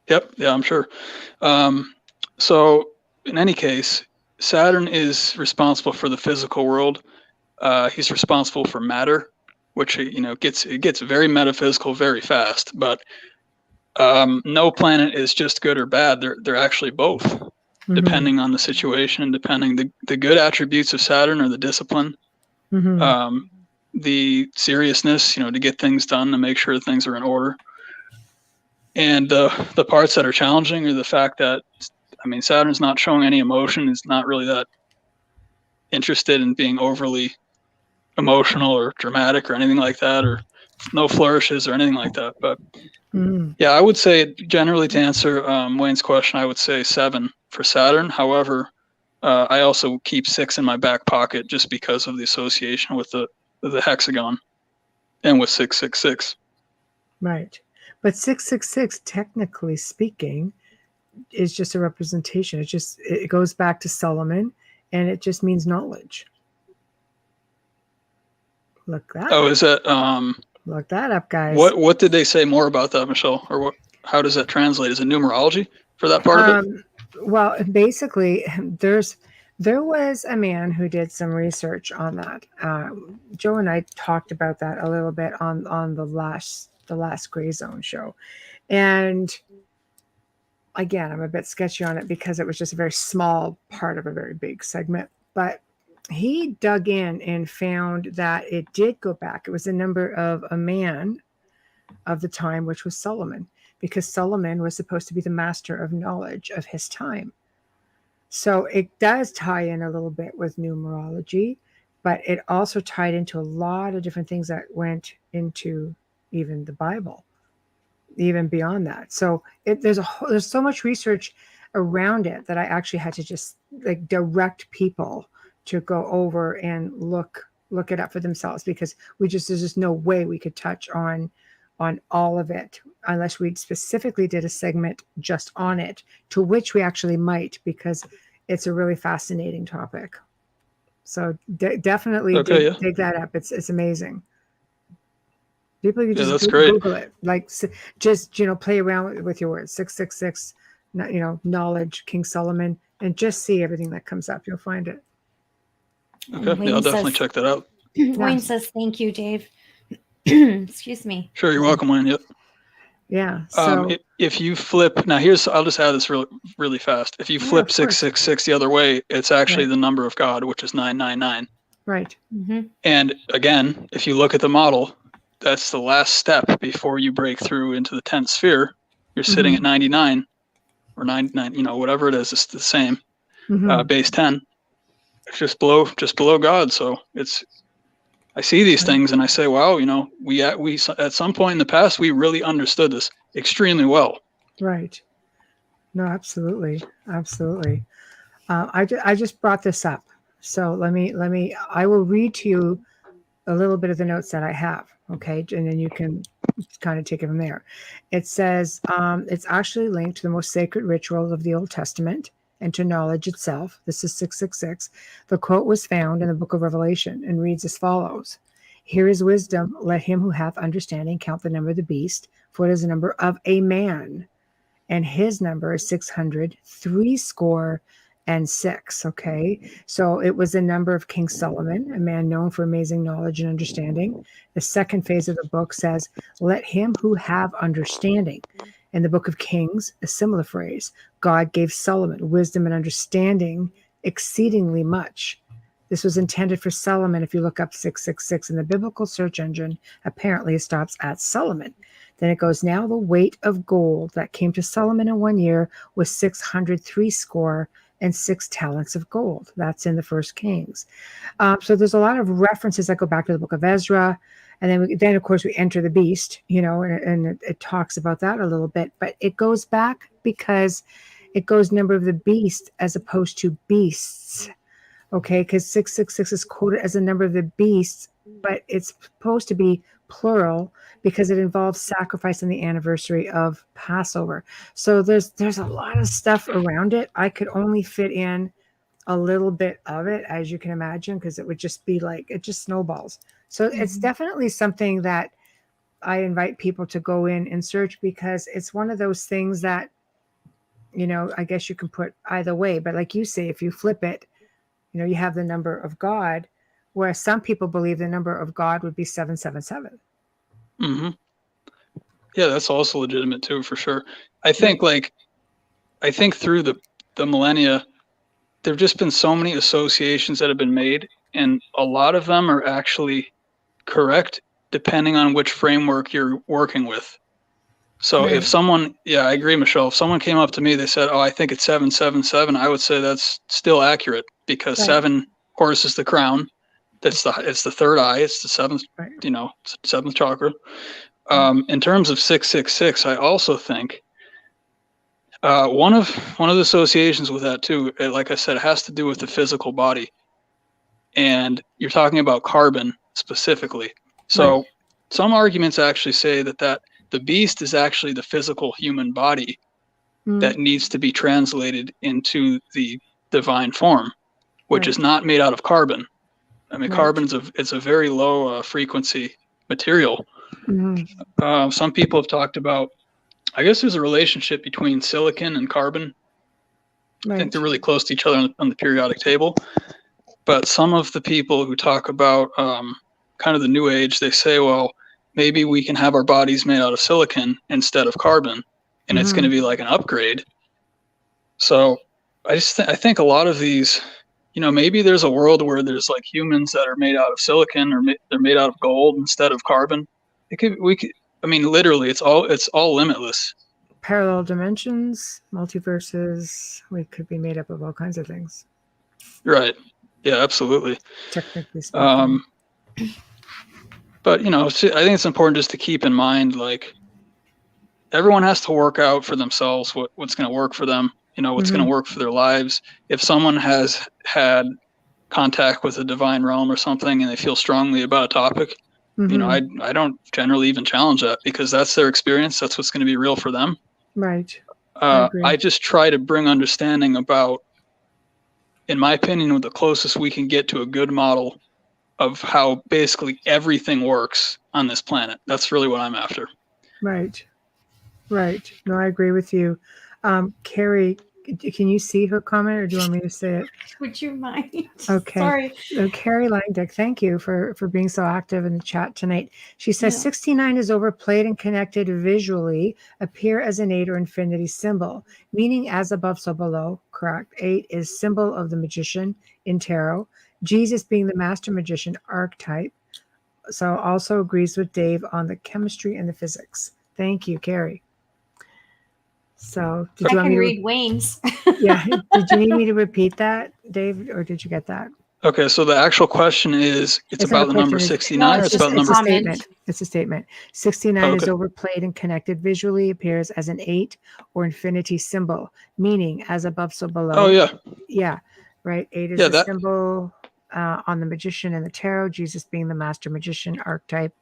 Yep, yeah, I'm sure. So in any case, Saturn is responsible for the physical world. He's responsible for matter, which gets very metaphysical very fast. But no planet is just good or bad. They're actually both, depending on the situation and depending the good attributes of Saturn are the discipline, the seriousness, to get things done, to make sure things are in order. And the parts that are challenging are the fact that, Saturn's not showing any emotion. It's not really that interested in being overly emotional or dramatic or anything like that, or no flourishes or anything like that. But yeah, I would say generally, to answer Wayne's question, I would say 7 for Saturn. However, I also keep 6 in my back pocket just because of the association with the hexagon and with 666. Right. But 666, technically speaking, is just a representation. It goes back to Solomon, and it just means knowledge. Look that. Oh, is that Look that up, guys. What did they say more about that, Michelle? Or what? How does that translate? Is it numerology for that part of it? Well, basically, there was a man who did some research on that. Joe and I talked about that a little bit on the last Gray Zone show, and again, I'm a bit sketchy on it because it was just a very small part of a very big segment. But he dug in and found that it did go back. It was the number of a man of the time, which was Solomon, because Solomon was supposed to be the master of knowledge of his time. So it does tie in a little bit with numerology, but it also tied into a lot of different things that went into even the Bible, even beyond that. So there's so much research around it that I actually had to just like direct people to go over and look it up for themselves, because there's just no way we could touch on all of it unless we specifically did a segment just on it, to which we actually might, because it's a really fascinating topic. So definitely dig that up. It's amazing. People, you just Google it, like just play around with your words. 666, knowledge, King Solomon, and just see everything that comes up. You'll find it. Okay, yeah, I'll definitely check that out. Wayne says, "Thank you, Dave." Excuse me. Sure, you're welcome, Wayne. Yep. Yeah. So if you flip now, I'll just add this really fast. If you flip 666 the other way, it's actually the number of God, which is 999. Right. Mm-hmm. And again, if you look at the model, that's the last step before you break through into the 10th sphere. You're sitting at 99 or 99, whatever it is, it's the same. Base 10. It's just below God. So I see these things and I say, wow, we at some point in the past, we really understood this extremely well. Right. No, absolutely. Absolutely. I just brought this up. So I will read to you a little bit of the notes that I have. Okay. And then you can kind of take it from there. It says, it's actually linked to the most sacred rituals of the Old Testament and to knowledge itself. This is 666. The quote was found in the book of Revelation and reads as follows: "Here is wisdom. Let him who hath understanding count the number of the beast, for it is the number of a man, and his number is 666." Okay, so it was the number of King Solomon, a man known for amazing knowledge and understanding. The second phase of the book says, "Let him who have understanding." In the book of Kings, a similar phrase: God gave Solomon wisdom and understanding exceedingly much. This was intended for Solomon. If you look up 666 in the biblical search engine, apparently it stops at Solomon. Then it goes, "Now the weight of gold that came to Solomon in 1 year was 666 talents of gold." That's in the First Kings. So there's a lot of references that go back to the book of Ezra. And then of course we enter the beast, and it talks about that a little bit, but it goes back because it goes number of the beast as opposed to beasts. Okay. Because 666 is quoted as a number of the beasts, but it's supposed to be plural because it involves sacrifice on the anniversary of Passover. So there's a lot of stuff around it. I could only fit in a little bit of it, as you can imagine, because it would just be like, it just snowballs. So it's definitely something that I invite people to go in and search, because it's one of those things that, I guess you can put either way. But like you say, if you flip it, you have the number of God, whereas some people believe the number of God would be 777. Mm-hmm. Yeah, that's also legitimate too, for sure. I think through the millennia, there have just been so many associations that have been made, and a lot of them are actually correct depending on which framework you're working with. So if someone, I agree, Michelle, if someone came up to me, they said, "Oh, I think it's 777," I would say that's still accurate, because 7, of course, is the crown. It's the third eye. It's the seventh, it's the seventh chakra. In terms of 666, I also think, One of the associations with that too, like I said, it has to do with the physical body, and you're talking about carbon specifically. So Right. some arguments actually say that the beast is actually the physical human body Mm, that needs to be translated into the divine form, which is right. not made out of carbon. I mean, Right. it's a very low frequency material. Mm, Some people have talked about, I guess there's a relationship between silicon and carbon. I think right. they're really close to each other on the periodic table. But some of the people who talk about kind of the new age, they say, well, maybe we can have our bodies made out of silicon instead of carbon, and it's going to be like an upgrade. So I think a lot of these, maybe there's a world where there's like humans that are made out of silicon, or they're made out of gold instead of carbon. I mean, literally, it's all limitless. Parallel dimensions, multiverses. We could be made up of all kinds of things, Right. Yeah, absolutely. technically speaking. But I think it's important just to keep in mind, like, everyone has to work out for themselves what's going to work for them, what's going to work for their lives. If someone has had contact with the divine realm or something and they feel strongly about a topic, I don't generally even challenge that, because that's their experience. That's what's going to be real for them. Right. I agree. I just try to bring understanding about, in my opinion, the closest we can get to a good model of how basically everything works on this planet. That's really what I'm after. Right. Right. No, I agree with you. Carrie, can you see her comment, or do you want me to say it? Would you mind? Okay. Sorry. Carrie Langdick, thank you for being so active in the chat tonight. She says 69 is overplayed and connected visually, appear as an 8 or infinity symbol, meaning as above, so below. Correct. 8 is symbol of the magician in tarot. Jesus being the master magician archetype. So also agrees with Dave on the chemistry and the physics. Thank you, Carrie. So did you want me to read Wayne's? Yeah. Did you need me to repeat that, Dave, or did you get that? Okay, so the actual question is, it's about the number 69, or it's about number... It's a statement. 69 is overplayed and connected visually, appears as an 8 or infinity symbol, meaning as above, so below. Oh, yeah. Yeah, right. 8 is the symbol on the magician and the tarot, Jesus being the master magician archetype.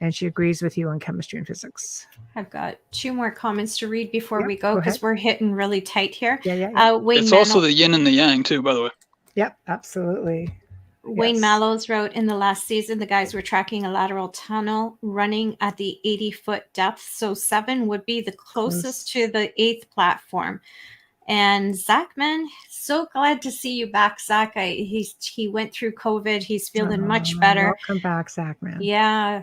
And she agrees with you on chemistry and physics. I've got 2 more comments to read before we go, because we're hitting really tight here. Yeah. Wayne it's also the yin and the yang too, by the way. Yep, absolutely. Wayne Mallows wrote, in the last season, the guys were tracking a lateral tunnel running at the 80-foot depth. So 7 would be the closest to the 8th platform. And Zach, man, so glad to see you back, Zach. He went through COVID. He's feeling much better. Welcome back, Zach, man. Yeah.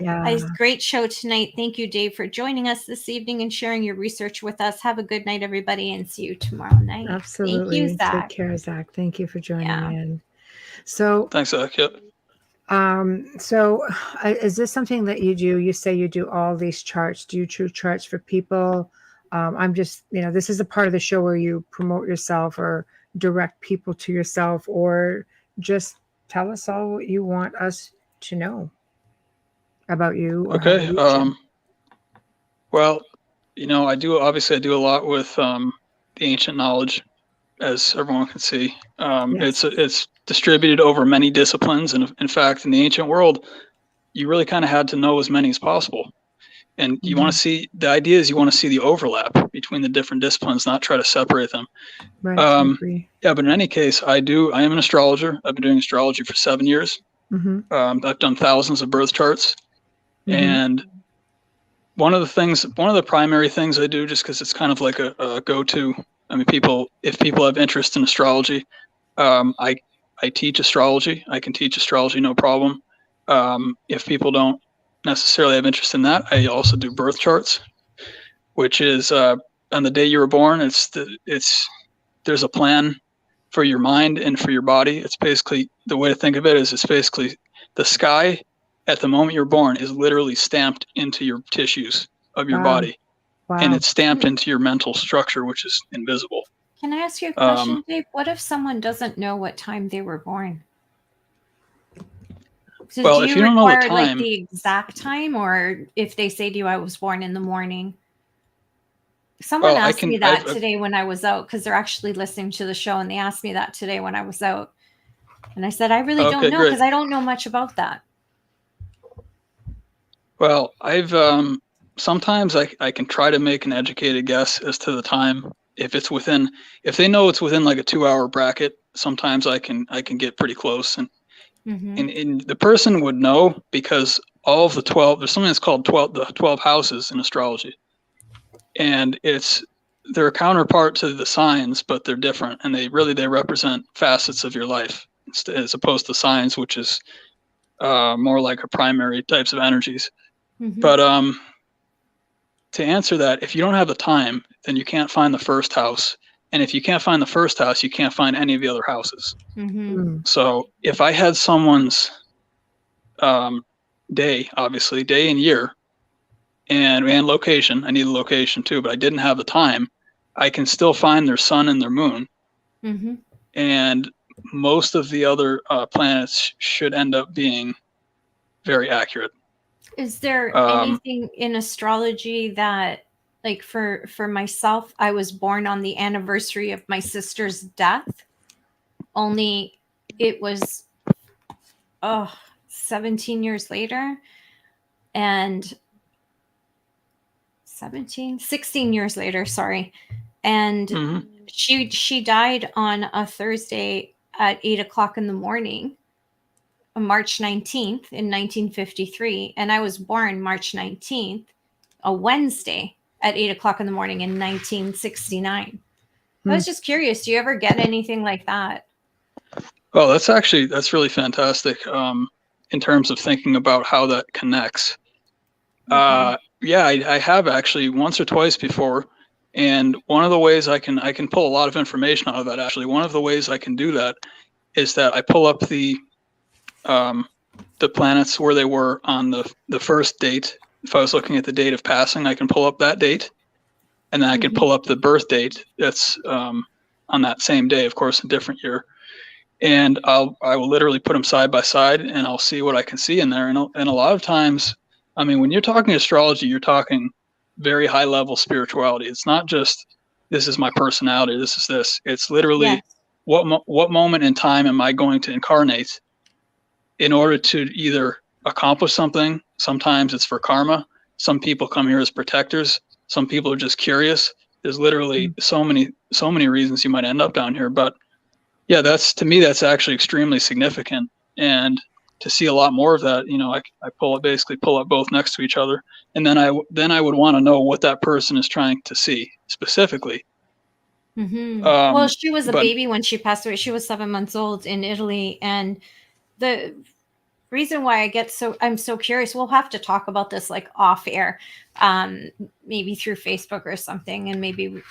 Great show tonight. Thank you, Dave, for joining us this evening and sharing your research with us. Have a good night, everybody, and see you tomorrow night. Absolutely. Thank you, Zach. Take care, Zach. Thank you for joining in. So thanks, Zach. Yep. So is this something that you do? You say you do all these charts. Do you do charts for people? I'm just, this is a part of the show where you promote yourself or direct people to yourself, or just tell us all what you want us to know about you. Okay. Well, I do a lot with the ancient knowledge, as everyone can see. It's distributed over many disciplines. And in fact, in the ancient world, you really kind of had to know as many as possible. And you want to see, the idea is you want to see the overlap between the different disciplines, not try to separate them. Right. But in any case, I am an astrologer. I've been doing astrology for 7 years. I've done thousands of birth charts. And one of the primary things I do, just because it's kind of like a go-to, I mean, if people have interest in astrology, I teach astrology. I can teach astrology, no problem. If people don't necessarily have interest in that, I also do birth charts, which is on the day you were born. There's a plan for your mind and for your body. It's basically, the way to think of it is, it's basically the sky at the moment you're born is literally stamped into your tissues of your body. And it's stamped into your mental structure, which is invisible. Can I ask you a question, Dave? What if someone doesn't know what time they were born? So well, do if you don't know the time, like the exact time, or if they say to you, I was born in the morning? Someone Well, I asked can. me that today when I was out, because they're actually listening to the show, and they asked me that today when I was out. And I said, I really don't Okay, know, great. because I don't know much about that. Well, I've sometimes I can try to make an educated guess as to the time. If they know it's within like a 2-hour bracket, sometimes I can get pretty close, and and the person would know because all of the 12, there's something that's called the 12 houses in astrology, and they're a counterpart to the signs, but they're different, and they represent facets of your life as opposed to signs, which is more like a primary types of energies. But to answer that, if you don't have the time, then you can't find the first house. And if you can't find the first house, you can't find any of the other houses. So if I had someone's day, obviously, day and year, and location, I need a location too, but I didn't have the time, I can still find their sun and their moon. And most of the other planets should end up being very accurate. Is there anything in astrology that, like for myself, I was born on the anniversary of my sister's death, only it was 17 years later, and 16 years later, sorry. And she died on a Thursday at 8:00 in the morning, March 19th in 1953, and I was born March 19th, a Wednesday at 8:00 in the morning in 1969. I was just curious, do you ever get anything like that? Well, that's really fantastic in terms of thinking about how that connects. Yeah, I have actually once or twice before, and one of the ways I can pull a lot of information out of that. Actually, one of the ways I can do that is that I pull up the planets where they were on the first date. If I was looking at the date of passing, I can pull up that date, and then I can pull up the birth date that's on that same day, of course, a different year. And I will literally put them side by side, and I'll see what I can see in there. And a lot of times, I mean, when you're talking astrology, you're talking very high level spirituality. It's not just this is my personality. This is this. It's literally what moment in time am I going to incarnate in order to either accomplish something. Sometimes it's for karma. Some people come here as protectors. Some people are just curious. There's literally so many reasons you might end up down here. But yeah, to me, that's actually extremely significant. And to see a lot more of that, I basically pull up both next to each other. And then I would want to know what that person is trying to see specifically. Well, she was a baby when she passed away. She was 7 months old in Italy. And the reason why I'm so curious, we'll have to talk about this like off air, maybe through Facebook or something. And maybe,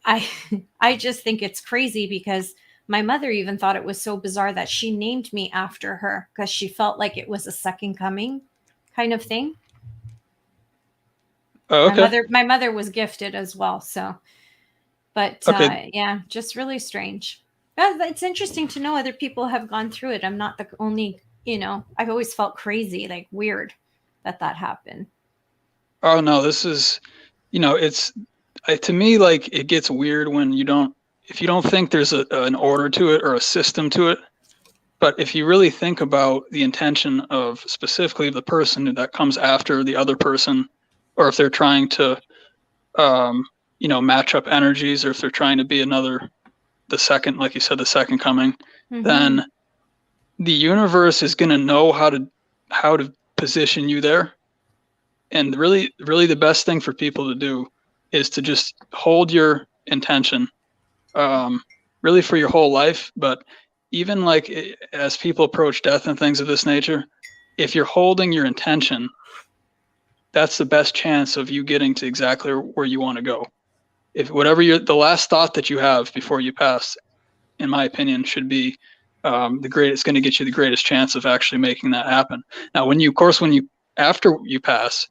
I just think it's crazy because my mother even thought it was so bizarre that she named me after her because she felt like it was a second coming kind of thing. Oh, okay. My mother was gifted as well. So, but yeah, just really strange. It's interesting to know other people have gone through it. I'm not the only, I've always felt crazy, like weird that happened. Oh no, this is, to me, like it gets weird when if you don't think there's an order to it or a system to it. But if you really think about the intention of specifically the person that comes after the other person, or if they're trying to, match up energies, or if they're trying to be the second, like you said, the second coming, then the universe is going to know how to position you there. And really, really the best thing for people to do is to just hold your intention, really for your whole life. But even like as people approach death and things of this nature, if you're holding your intention, that's the best chance of you getting to exactly where you want to go. If whatever the last thought that you have before you pass, in my opinion, should be it's going to get you the greatest chance of actually making that happen. Now, after you pass,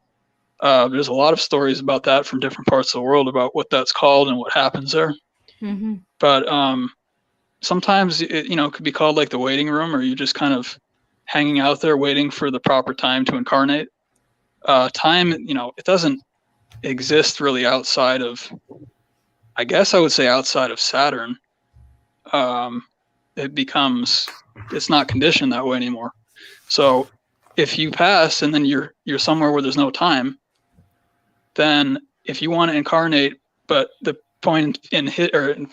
there's a lot of stories about that from different parts of the world about what that's called and what happens there. But sometimes it could be called like the waiting room, or you're just kind of hanging out there waiting for the proper time to incarnate. Time, it doesn't exist really outside of, I guess I would say outside of Saturn, it's not conditioned that way anymore. So if you pass and then you're somewhere where there's no time, then if you want to incarnate, but the point in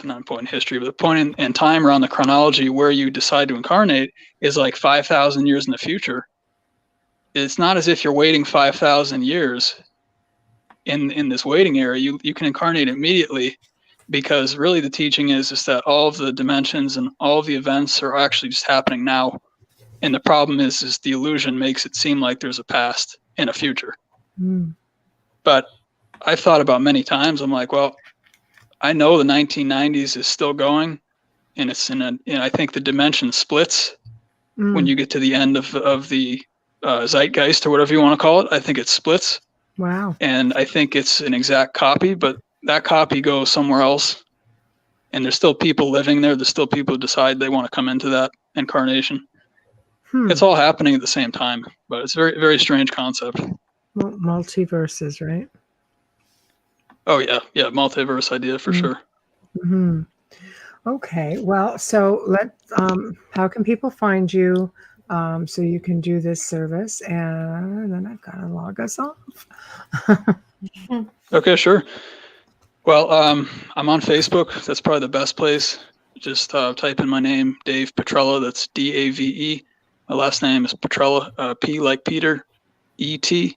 not point in history, but the point in time around the chronology where you decide to incarnate is like 5,000 years in the future. It's not as if you're waiting 5,000 years in this waiting area. You can incarnate immediately, because really the teaching is that all of the dimensions and all of the events are actually just happening now. And the problem is the illusion makes it seem like there's a past and a future. Mm. But I've thought about many times, I'm like, well, I know the 1990s is still going, and it's and I think the dimension splits when you get to the end of the zeitgeist, or whatever you want to call it. I think it splits. Wow. And I think it's an exact copy, but that copy goes somewhere else. And there's still people living there. There's still people who decide they want to come into that incarnation. It's all happening at the same time, but it's a very, very strange concept. Multiverses, right? Oh, yeah. Yeah, multiverse idea for sure. Mm-hmm. Okay. Well, so how can people find you so you can do this service? And then I've got to log us off. Okay, sure. Well, I'm on Facebook. That's probably the best place. Just type in my name, Dave Petrella. That's D-A-V-E. My last name is Petrella, P like Peter, E-T-R-E-L-L-A.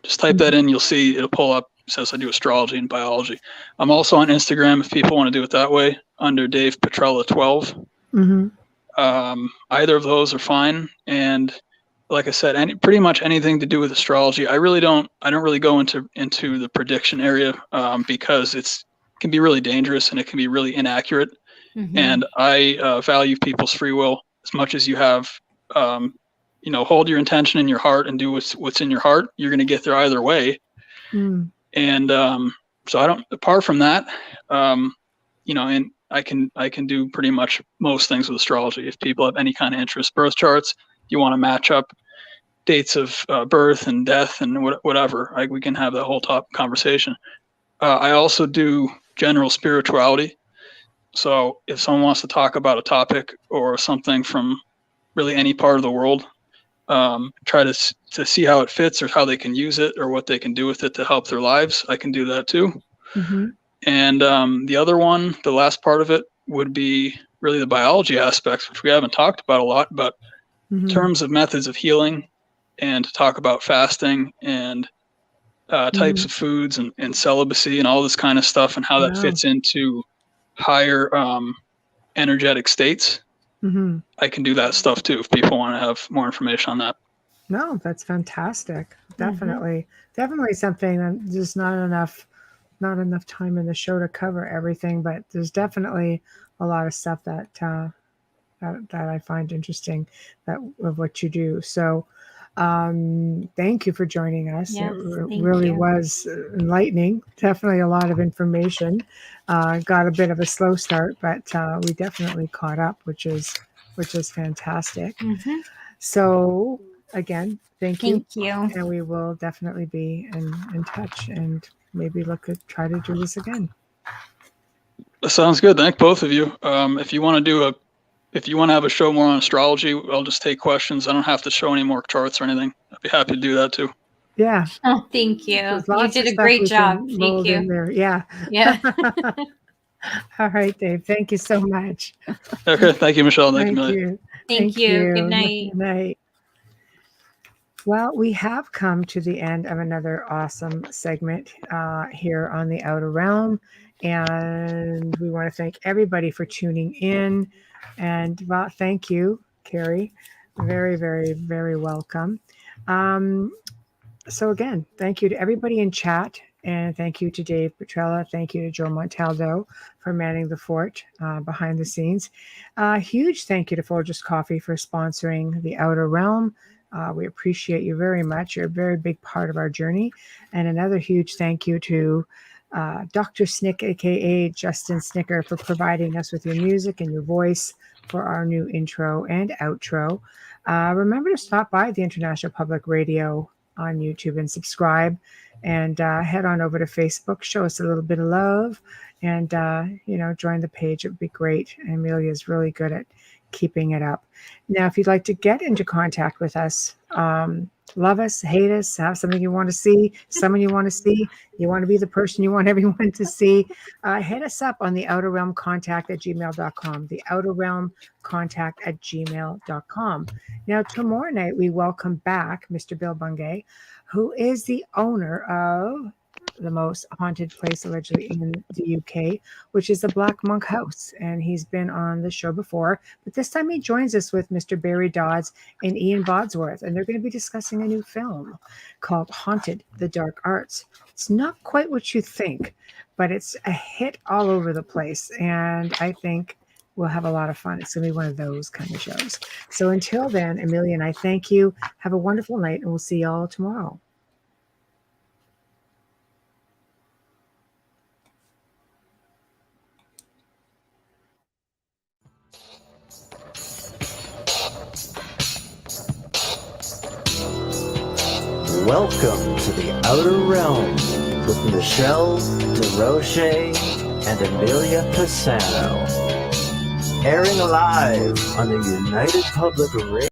Just type that in. You'll see it'll pull up. It says I do astrology and biology. I'm also on Instagram if people want to do it that way, under Dave Petrella 12. Mm-hmm. Either of those are fine. And like I said, pretty much anything to do with astrology. I don't really go into the prediction area because it can be really dangerous and it can be really inaccurate. Mm-hmm. And I value people's free will as much as you have. Hold your intention in your heart and do what's in your heart. You're going to get there either way. Mm. And so I don't. Apart from that, and I can do pretty much most things with astrology. If people have any kind of interest, birth charts, you want to match up dates of birth and death and whatever, we can have that whole conversation. I also do general spirituality. So if someone wants to talk about a topic or something from really any part of the world, try to see how it fits or how they can use it or what they can do with it to help their lives, I can do that too. Mm-hmm. And the other one, the last part of it, would be really the biology aspects, which we haven't talked about a lot, but in terms of methods of healing, and to talk about fasting and types of foods and celibacy and all this kind of stuff, and how that fits into higher energetic states. Mm-hmm. I can do that stuff too if people want to have more information on that. No, that's fantastic. Definitely something that there's not enough time in the show to cover everything, but there's definitely a lot of stuff that I find interesting of what you do. So thank you for joining us. Yes, it really was enlightening. Definitely a lot of information. Got a bit of a slow start, but we definitely caught up, which is fantastic. Mm-hmm. So again, thank you. And we will definitely be in touch and maybe try to do this again. That sounds good. Thank both of you. If you want to have a show more on astrology, I'll just take questions. I don't have to show any more charts or anything. I'd be happy to do that too. Yeah. Oh, thank you. You did a great job. Thank you. Yeah. All right, Dave. Thank you so much. Okay. Thank you, Michelle. Thank you, Amelia. Thank you. Good night. Good night. Well, we have come to the end of another awesome segment here on the Outer Realm. And we want to thank everybody for tuning in. And well, thank you, Carrie. Very, very, very welcome. So again, thank you to everybody in chat. And thank you to Dave Petrella. Thank you to Joe Montaldo for manning the fort behind the scenes. Huge thank you to Folgers Coffee for sponsoring the Outer Realm. We appreciate you very much. You're a very big part of our journey. And another huge thank you to Dr. Snick, aka Justin Snicker, for providing us with your music and your voice for our new intro and outro. Remember to stop by the International Public Radio on YouTube and subscribe, and head on over to Facebook. Show us a little bit of love, and join the page. It would be great. Amelia is really good at keeping it up. Now, if you'd like to get into contact with us, love us, hate us, have something you want to see, someone you want to see, you want to be the person you want everyone to see, hit us up on the outer realm contact at gmail.com, the outer realm contact at gmail.com. Now, tomorrow night, we welcome back Mr. Bill Bungay, who is the owner of the most haunted place allegedly in the UK, which is the Black Monk House. And he's been on the show before, but this time he joins us with Mr. Barry Dodds and Ian Bodsworth, and they're going to be discussing a new film called Haunted: The Dark Arts. It's not quite what you think, but it's a hit all over the place, and I think we'll have a lot of fun. It's going to be one of those kind of shows. So until then, Amelia and I thank you. Have a wonderful night, and we'll see you all tomorrow. Welcome to the Outer Realm with Michelle Desrochers and Amelia Pisano. Airing live on the United Public Radio.